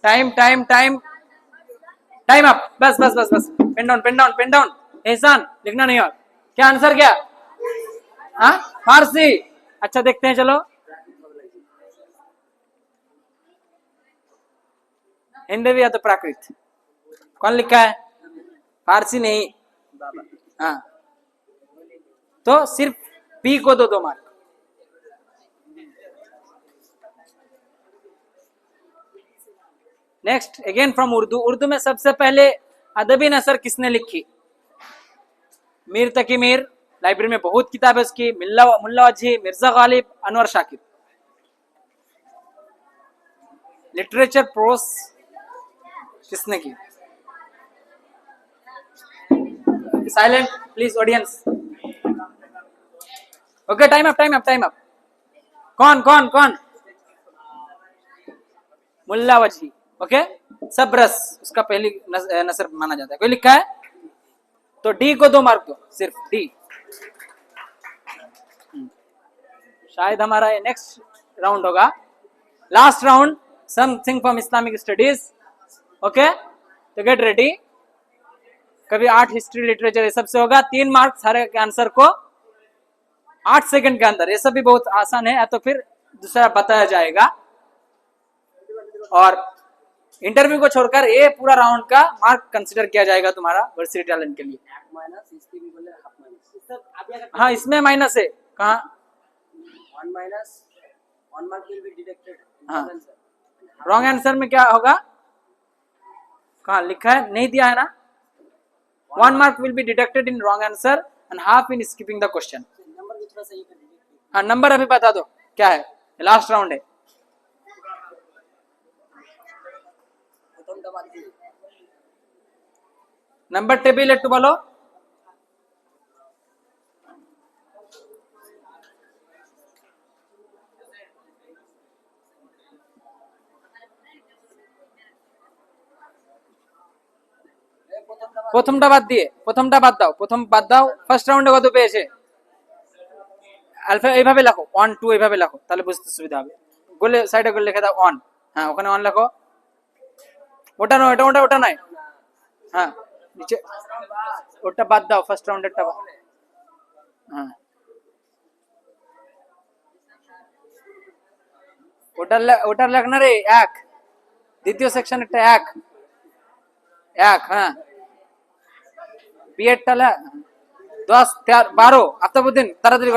time time time time up. बस बस बस बस, pen down pen down pen down. Ehsan, लिखना नहीं। और क्या आंसर? क्या? हाँ, फारसी। अच्छा, देखते हैं, चलो। हिंदवी या तो प्राकृत, कौन लिखा है? फारसी नहीं। हाँ, तो सिर्फ बी को 2-2 mark. Next, again from Urdu. Urdu में सबसे पहले अदबी नसर किसने लिखी? मीर तकी मीर, लाइब्रेरी में बहुत किताब है उसकी, मुल्ला वजी, मिर्जा गालिब, अनवर शाकिर। लिटरेचर प्रोस किसने की? Silent please audience. Okay, time up time up time up. कौन कौन कौन? मुल्ला वजी। ओके, सबरस उसका पहली नसर माना जाता है। कोई लिखा है? तो डी को 2 मार्क दो, सिर्फ डी। शायद हमारा ये नेक्स्ट राउंड होगा, last round, something from Islamic studies. Okay, तो गेट रेडी। कभी 8 हिस्ट्री, लिटरेचर, ये सब से होगा। 3 मार्क सारे के आंसर को 8 सेकंड के अंदर। ये सब भी बहुत आसान है, या तो फिर दूसरा बताया जाएगा। और इंटरव्यू को छोड़कर ये पूरा राउंड का मार्क कंसीडर किया जाएगा तुम्हारा वर्सिटी टैलेंट के लिए। हाँ, इसमें माइनस है। कहाँ? 1 mark will be deducted. हाँ, रॉन्ग आंसर में क्या होगा? कहाँ लिखा है? नहीं दिया है ना। 1 mark will be deducted in wrong answer and half in skipping the question. Number भी थोड़ा सही कर दीजिए। हाँ, नंबर अभी बता दो क्या है, लास्ट राउंड है। नंबर टेबल একটু বলো। প্রথমটা বাদ দাও ফার্স্ট রাউন্ডে কত পেয়েছে আলফা এইভাবে লেখো 1 2 এইভাবে লেখো তাহলে বুঝতে সুবিধা হবে গোলে সাইডে গোলে লিখে দাও 1 হ্যাঁ ওখানে 1 লেখো ওটা নয় ওটা নয় হ্যাঁ নিচে ওটা বাদ দাও ফার্স্ট রাউন্ডেরটা হ্যাঁ ওটার লেখ না রে 1 দ্বিতীয় সেকশনেরটা 1 হ্যাঁ বিএডটা লেখ 10 12 আফতাবউদ্দিন তাড়াতাড়ি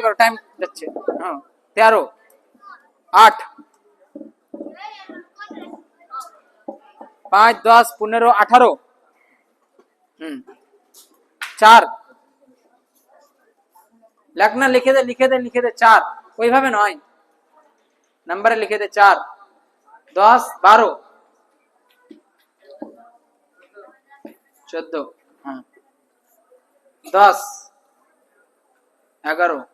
করো টাইম যাচ্ছে হ্যাঁ 13 8 5 10 15 18 4 লেখনা লিখে দে 4 ওইভাবে নয় নম্বরে লিখে দে 4 10 12 14 হ্যাঁ 10 11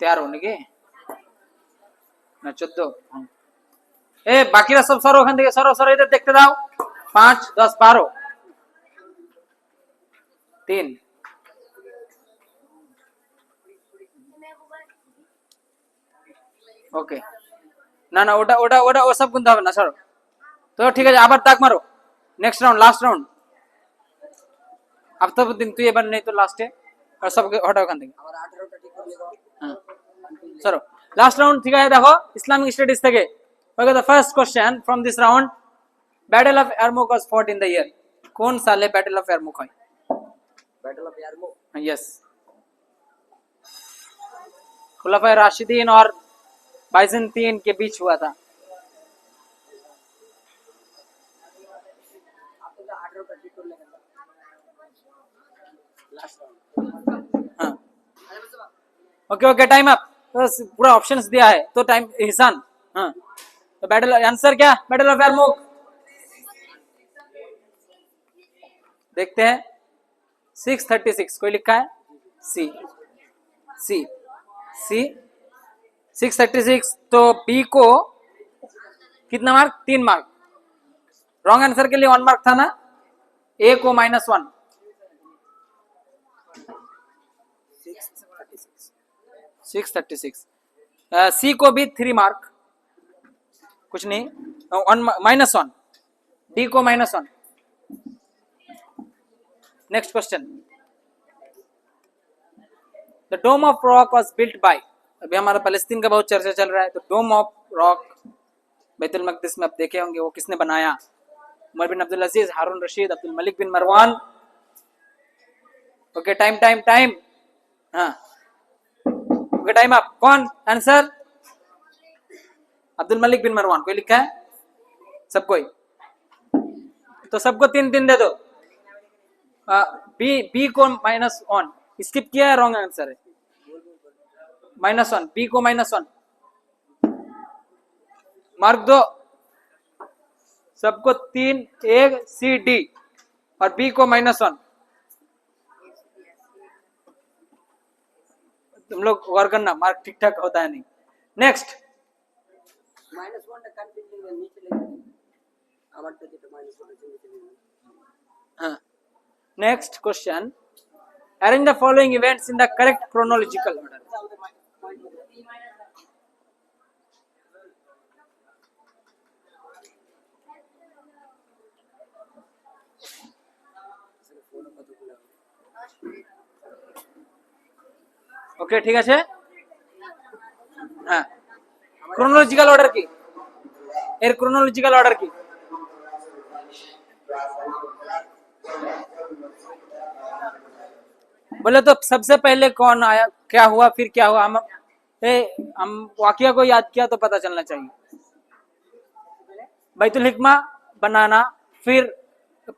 13 নাকি না 14 এ বাকিরা সব সরো ওখান থেকে সরো এদের দেখতে দাও 5 10 12 3 ওকে না ওটা ও সব গুনতে হবে না সরো তো ঠিক আছে আবার দাগ মারো next round last round Aftabuddin তুই এবার নেই তো লাস্টে আর সবকে হটাও ওখান থেকে চলো লাস্ট রাউন্ড ঠিক আছে দেখো ইসলামিক স্টাডিজ থেকে okay the first question from this round battle of Yarmouk was fought in the year কোন সালে ব্যাটল অফ ইয়ারমুক হয় बैटल ऑफ यारमुक यस खुलाफाए राशिदीन और बाइजेंटीन के बीच हुआ था आपको तो 18 का टिकट लगेगा लास्ट राउंड हाँ ओके टाइम अप तो पूरा ऑप्शंस दिया है तो टाइम हिसान हाँ तो बैटल आंसर क्या बैटल ऑफ यारमुक देखते हैं 636 कोई लिखा है सी 636 तो बी को कितना मार्क 3 मार्क रॉन्ग आंसर के लिए 1 मार्क था ना ए को -1 636 सी को भी 3 मार्क कुछ नहीं -1 डी को -1 next question the Dome of Rock was built by अभी हमारा फलस्तीन का बहुत चर्चा चल रहा है तो डोम ऑफ रॉक बैतुल मकदिस में आप देखे होंगे वो किसने बनाया उमर बिन अब्दुल अजीज हारून रशीद अब्दुल मलिक बिन मरवान ओके टाइम हाँ ओके टाइम अप कौन आंसर अब्दुल मलिक बिन मरवान कोई लिखा है सब कोई तो सबको 3 दे दो बी को -1 स्किप किया है रॉन्ग आंसर है -1 बी को -1 मार्क दो सबको 3 ए सी डी और बी को -1 तुम लोग गौर करना मार्क ठीक ठाक होता है नहीं नेक्स्ट -1 টা কনফিউজিং নিচে লেখা আবার তো যেটা -1 আছে নিচে লেখা हाँ next question arrange the following events in the correct chronological order ওকে ঠিক আছে হ্যাঁ chronological order কি এর chronological order কি बोले तो सबसे पहले कौन आया क्या हुआ फिर क्या हुआ हम वाकया को याद किया तो पता चलना चाहिए बैतुल हिकमा बनाना फिर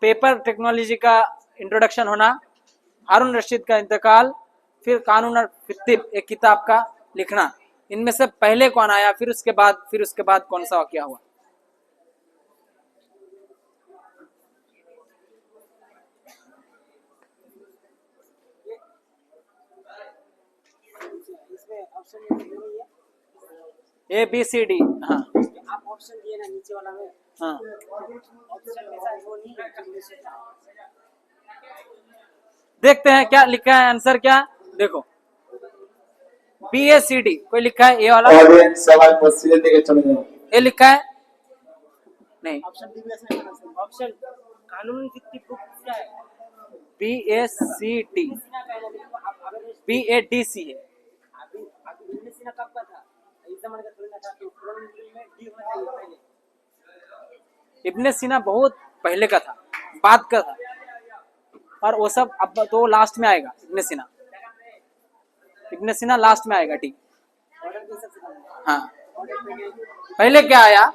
पेपर टेक्नोलॉजी का इंट्रोडक्शन होना हारून रशीद का इंतकाल फिर कानून और फित्तिब एक किताब का लिखना इनमें से पहले कौन आया फिर उसके बाद कौन सा वाकया हुआ ए बी सी डी हाँ आप ऑप्शन दिए ना नीचे वाला में हाँ ऑप्शन में शायद वो नहीं है जिनमें से देखते हैं क्या लिखा है आंसर क्या देखो BACD कोई लिखा है ये वाला ऑडियंस सवाल मस्जिद लेके चले जाओ ये लिखा है नहीं ऑप्शन डी में से ऑप्शन कानून भित्तिक बुक क्या है BACD इब्न सीना का है ना, देखो अगर BADC है अभी अभी इब्न सीना कब का था इस जमाने का थोड़ी ना था तो कुरान में डी होना चाहिए पहले इब्ने सीना बहुत पहले का था बाद का था और वो सब अब तो लास्ट में आएगा इब्ने सीना लास्ट में आएगा डी ऑर्डर के हिसाब से करना हाँ ऑर्डर पे गए पहले क्या आया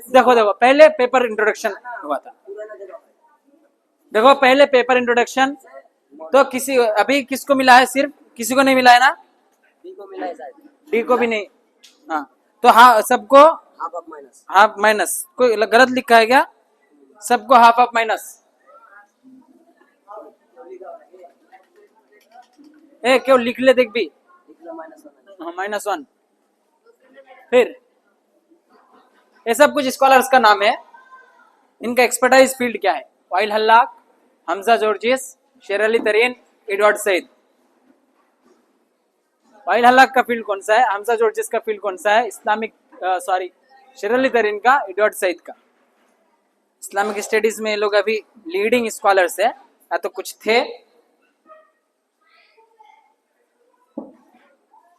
देखो देखो पहले पेपर इंट्रोडक्शन हुआ था पुराना जगह देखो पहले पेपर इंट्रोडक्शन तो किसी अभी किसको मिला है सिर्फ किसी को नहीं मिला है ना बी को मिला है शायद डी को भी नहीं हाँ तो हाँ सबको half of minus half minus कोई गलत लिखा है क्या सबको हाफ ऑफ माइनस ए क्यों लिख ले देख भी इतना -1 -1 फिर ये सब कुछ स्कॉलर्स का नाम है इनका एक्सपर्टाइज फील्ड क्या है वाइल हल्लाक हमजा जॉर्जिस शेर अली तरीन एडवर्ड सईद वाइल हल्लाक का फील्ड कौन सा है हमजा जॉर्जिस का फील्ड कौन सा है इस्लामिक सॉरी शेर अली तरीन का एडवर्ड सईद का इस्लामिक स्टडीज में ये लोग अभी लीडिंग स्कॉलर्स है या तो कुछ थे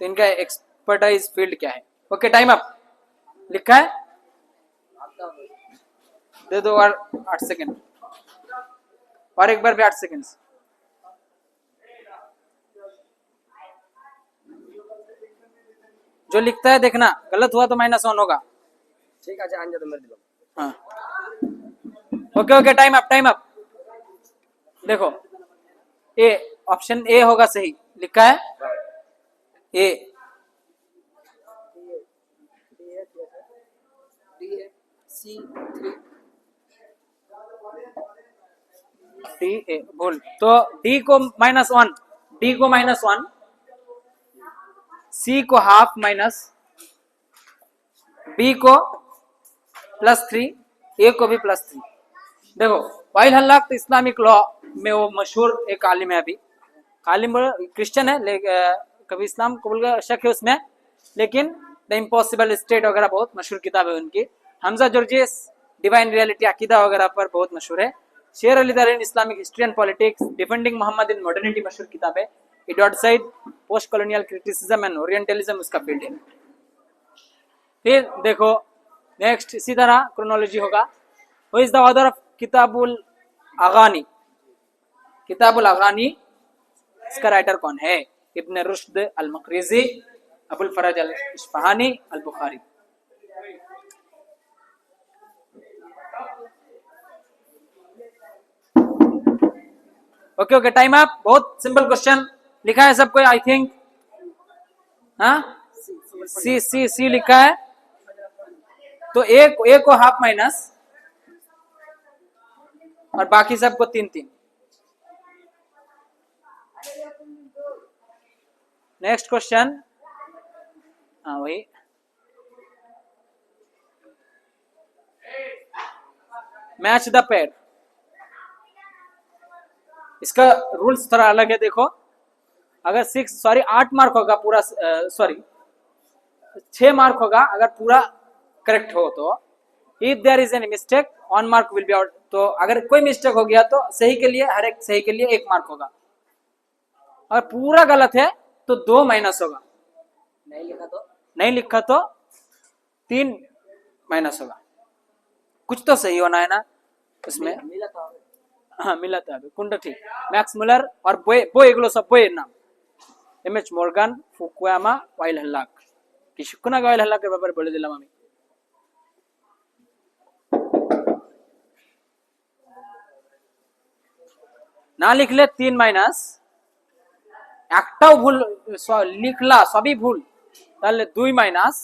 तो इनका एक्सपर्टाइज फील्ड क्या है ओके टाइम अप लिखा है दे दो और 8 सेकंड और एक बार भी 8 सेकंड जो लिखता है देखना गलत हुआ तो -1 होगा ठीक है जान जा तो मेरे दिलो हाँ ओके ओके टाइम अप देखो ए ऑप्शन ए होगा सही लिखा है ए डी है C3 डी ए बोल तो डी को -1 डी को -1 सी को हाफ माइनस बी को +3 ए को भी +3 देखो वाइल हल्लाक तो इस्लामिक लॉ में वो मशहूर एक आलिम है अभी आलिम क्रिश्चियन है कभी इस्लाम कबूल का शक है उसमें लेकिन द इम्पॉसिबल स्टेट वगैरह बहुत मशहूर किताब है उनकी हमजा जॉर्जिस डिवाइन रियलिटी अकीदा वगैरह पर बहुत मशहूर है Sher Ali Tareen Islamic history and politics defending Mohammad in modernity मशहूर किताब है Edward Said post colonial criticism and orientalism उसका फील्ड है फिर देखो नेक्स्ट इसी तरह क्रोनोलॉजी होगा वो इज द ऑथर ऑफ किताबुल अगानी इसका राइटर कौन है इब्न रुश्द अल Maqrizi Abul Faraj al Isfahani al Bukhari okay okay time up बहुत सिंपल क्वेश्चन लिखा है सबको आई थिंक हाँ सी सी सी लिखा है तो ए को हाफ माइनस और बाकी सबको 3-3 नेक्स्ट क्वेश्चन हाँ वही मैच द पेयर इसका रूल्स थोड़ा अलग है देखो अगर 8 मार्क होगा पूरा 6 मार्क होगा अगर पूरा करेक्ट हो तो if there is any mistake 1 mark will be out तो अगर कोई मिस्टेक हो गया तो सही के लिए हर एक सही के लिए 1 मार्क होगा अगर पूरा गलत है तो 2 माइनस होगा नहीं लिखा तो 3 माइनस होगा कुछ तो सही होना है ना उसमें हाँ मिला था अभी कुंड ठीक मैक्स मुलर और बोए एगुलो सब बोए नाम M H Morgan Fukuyama Wael Hallaq किशुकुना वाइल हल्लाक ব্যাপারে বলে দিলাম আমি না লিখলে 3 মাইনাস একটাও ভুল লিখলা সবই ভুল তাহলে 2 মাইনাস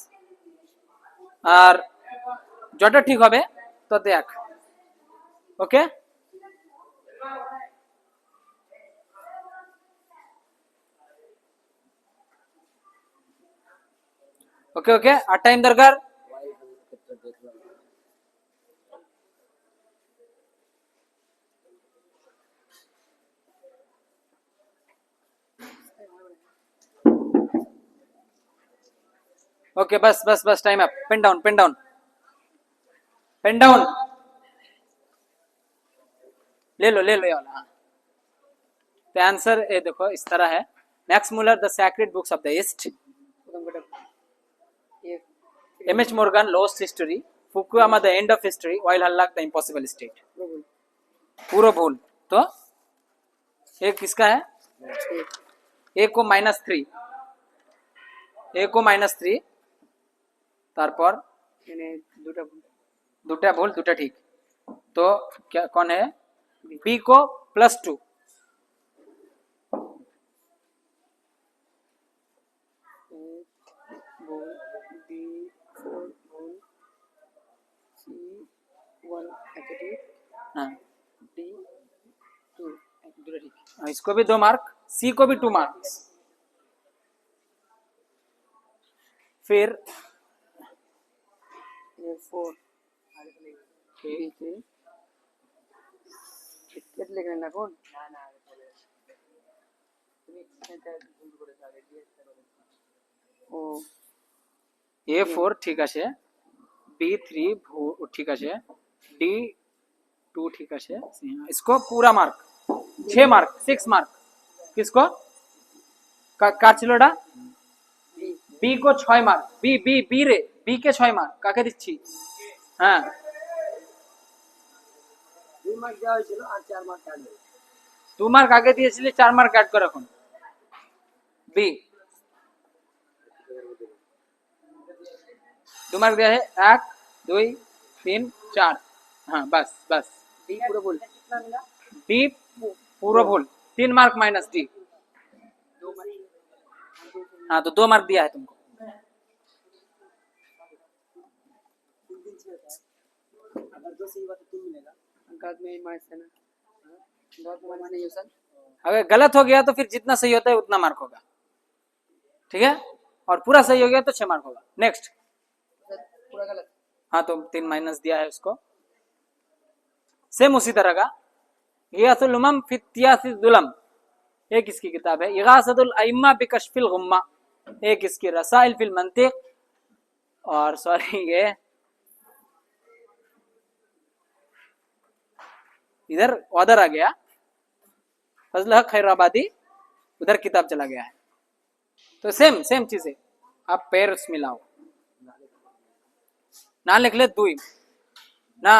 আর যেটা ঠিক হবে তত 1 ওকে ओके ओके और टाइम दरकार ओके बस बस बस time up pen down pen down pen down ले लो ये वाला हाँ तो आंसर ये देखो इस तरह है Max Muller the sacred books of the east M H. Morgan lost history Fukuyama the end of history Wael Hallaq the impossible state पूरा भूल तो एक किसका है ए को -3 ए को -3 तारपर दुटा भूल दुटा ठीक तो क्या कौन है बी को +2 हाँ इसको भी 2 मार्क सी को भी 2 मार्क्स फिर A4 ঠিক আছে B3 ঠিক আছে D2 ठीक আছে इसको पूरा मार्क 6 मार्क 6 मार्क किसको কাটছিলটা B को 6 मार्क B রে B के 6 मार्क কাকে দিচ্ছি হ্যাঁ 2 মার্ক দেওয়া হয়েছিল আর 4 মার্ক কাটবে 2 मार्क आगे দিয়েছিলে 4 मार्क ऐड করো এখন B 2 मार्क दिया है 1 2 3 4 हाँ बस बस डी पूरा बोल डी पूरा भूल 3 मार्क माइनस डी हाँ तो 2 मार्क दिया है तुमको अगर 2 सही हुआ तो 3 मिलेगा अंकात में मार्क्स है ना बहुत मार्क्स नहीं हो सर अगर गलत हो गया तो फिर जितना सही होता है उतना मार्क होगा ठीक है और पूरा सही हो गया तो 6 मार्क होगा नेक्स्ट पूरा गलत हाँ तो 3 माइनस दिया है उसको सेम उसी तरह का इगासतुल उमम फी इत्यासिज जुलम एक इसकी किताब है इगासतुल अइम्मा बिकश्फिल गुम्मा एक इसकी रसाइल फिल मंतिक और सॉरी ये इधर ऑर्डर आ गया फजल हक खैराबादी उधर किताब चला गया है तो सेम सेम चीजें आप पैर उसमें लाओ ना लिख ले दुई ना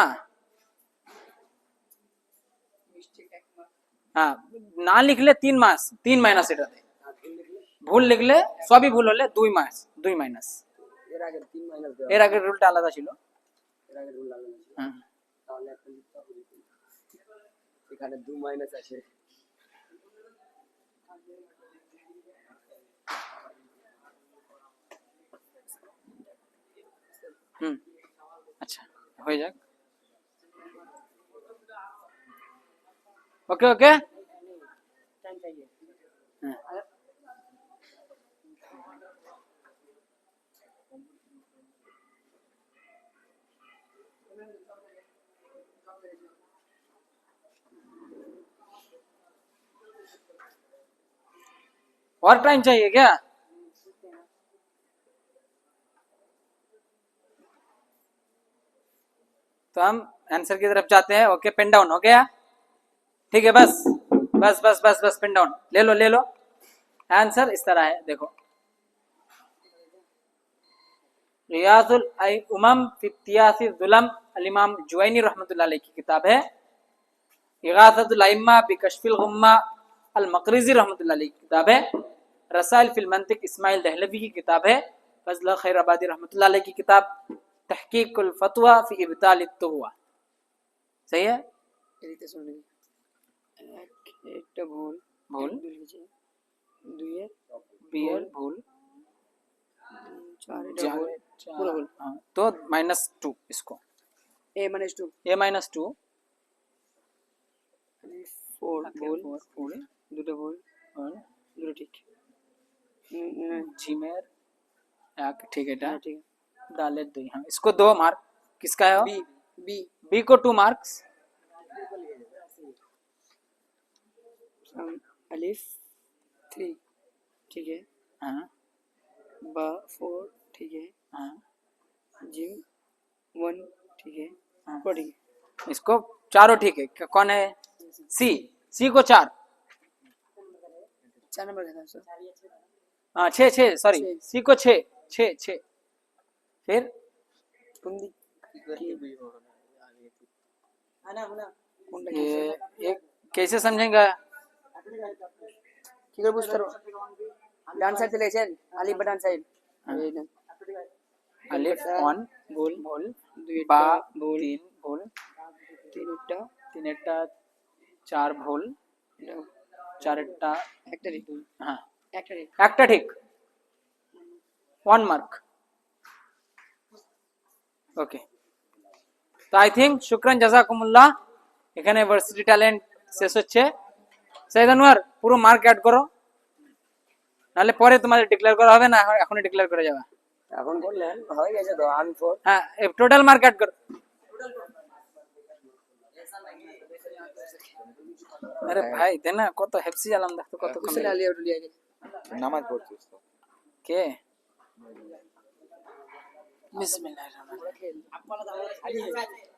हाँ ना लिख ले 3 मास 3 माइनस এটাতে ভুল লিখলে সবই ভুল হলে 2 মাস 2 মাইনাস এর আগে 3 মাইনাস দেওয়া এর আগে রুলটা আলাদা ছিল এর আগে রুল আলাদা ছিল হ্যাঁ তাহলে একটা লিখতে হবে এখানে 2 মাইনাস আছে अच्छा हो जाए ओके ओके टाइम चाहिए और टाइम चाहिए क्या तो हम आंसर की तरफ जाते हैं ओके पेन डाउन हो गया ठीक है बस बस बस बस बस पेन डाउन ले लो आंसर इस तरह है देखो रियाजुल उमम फी इत्यासिज जुलम अल इमाम जुवैनी रहमतुल्लाह अलैह की किताब है इगासतुल अइम्मा बिकश्फिल गुम्मा अल मकरिजी रहमतुल्लाह अलैह की किताब है रसाइल फिल मंतिक इस्माइल दहलवी की किताब है फजल खैराबादी रहमतुल्लाह अलैह की किताब तहकीकुल फतवा फी इब्ताल तुगवा सही है এদিকে শুনুন একটা ভুল भूल দুই এর बियर भूल 4 এটা ভুল পুরো ভুল हाँ, तो -2 इसको a - 2 a -2 4 ভুল भूल দুটো ভুল और দুটো ঠিক जिमेर एक ठीक है হ্যাঁ ঠিক डाले 2 हाँ इसको 2 मार्क किसका है বি বি बी को 2 मार्क्स अलिफ 3 ठीक है हाँ बा 4 ठीक है, हाँ जिम 1 ठीक है, हाँ। और ठीक है, इसको चारों ठीक है। कौन है? सी को 4। 4 नंबर का था सर, हाँ 6 सॉरी, छः। सी को 6। फिर पुंदी কোনটা ये एक कैसे समझेंगे? কি করে বুঝতে পারবো? ডান সাইড চলে গেছেন, আলিফ বা ডান সাইড, এই না अलिफ 1 ভুল, দুইটা বা ভুল, 3 ভুল, তিনটা 3টা 4 ভুল, এটা 4টা একটা ঠিক, হ্যাঁ একটা ঠিক, একটা ঠিক, 1 মার্ক। ওকে, তো আই থিঙ্ক শুকরান জাযাকুমুল্লাহ, এখানে ভার্সিটি ট্যালেন্ট শেষ হচ্ছে। সাইদ আনোয়ার পুরো মার্ক অ্যাড করো, নাহলে পরে তোমাদের ডিক্লেয়ার করা হবে না, এখনই ডিক্লেয়ার করে যাবে। এখন বললেন হয়ে গেছে তো, আমি 4 হ্যাঁ টোটাল মার্ক অ্যাড করো। আরে ভাই দে না, কত হেপসি আলাম দেখতো, কত কম হুসেন আলী আউটলি আগে নামাজ পড়ছিস তো? কে? বিসমিল্লাহির রহমানির রহিম।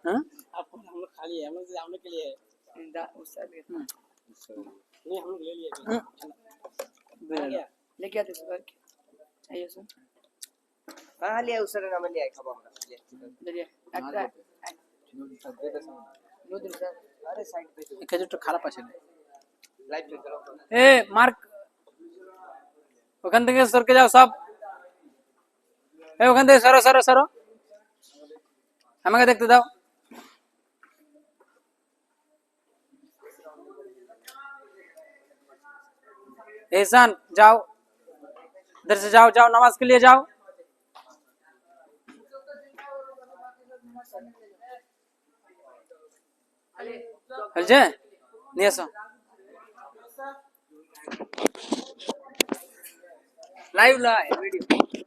হ্যাঁ आपको हम लोग खाली है, हम लोग के लिए है। দা উস্তাদ नहीं हम लोग ले लिए लेके आते सर के आइए सर, हां ले उस्ताद नाम ले आए खाबो আমরা ले একটা নদী স্যার, আরে সাইড पे এই খেজুরটা খারাপ আছে না। লাইভ চলছে না, এ মার্ক ওখান থেকে সরকে যাও সব। ওখান থেকে সরো সরো সরো, আমাকে দেখতে দাও। एहसान जाओ, इधर से जाओ, जाओ नमाज के लिए जाओ। হয়েছে নিয়ে এসো, লাইভ ভিডিও।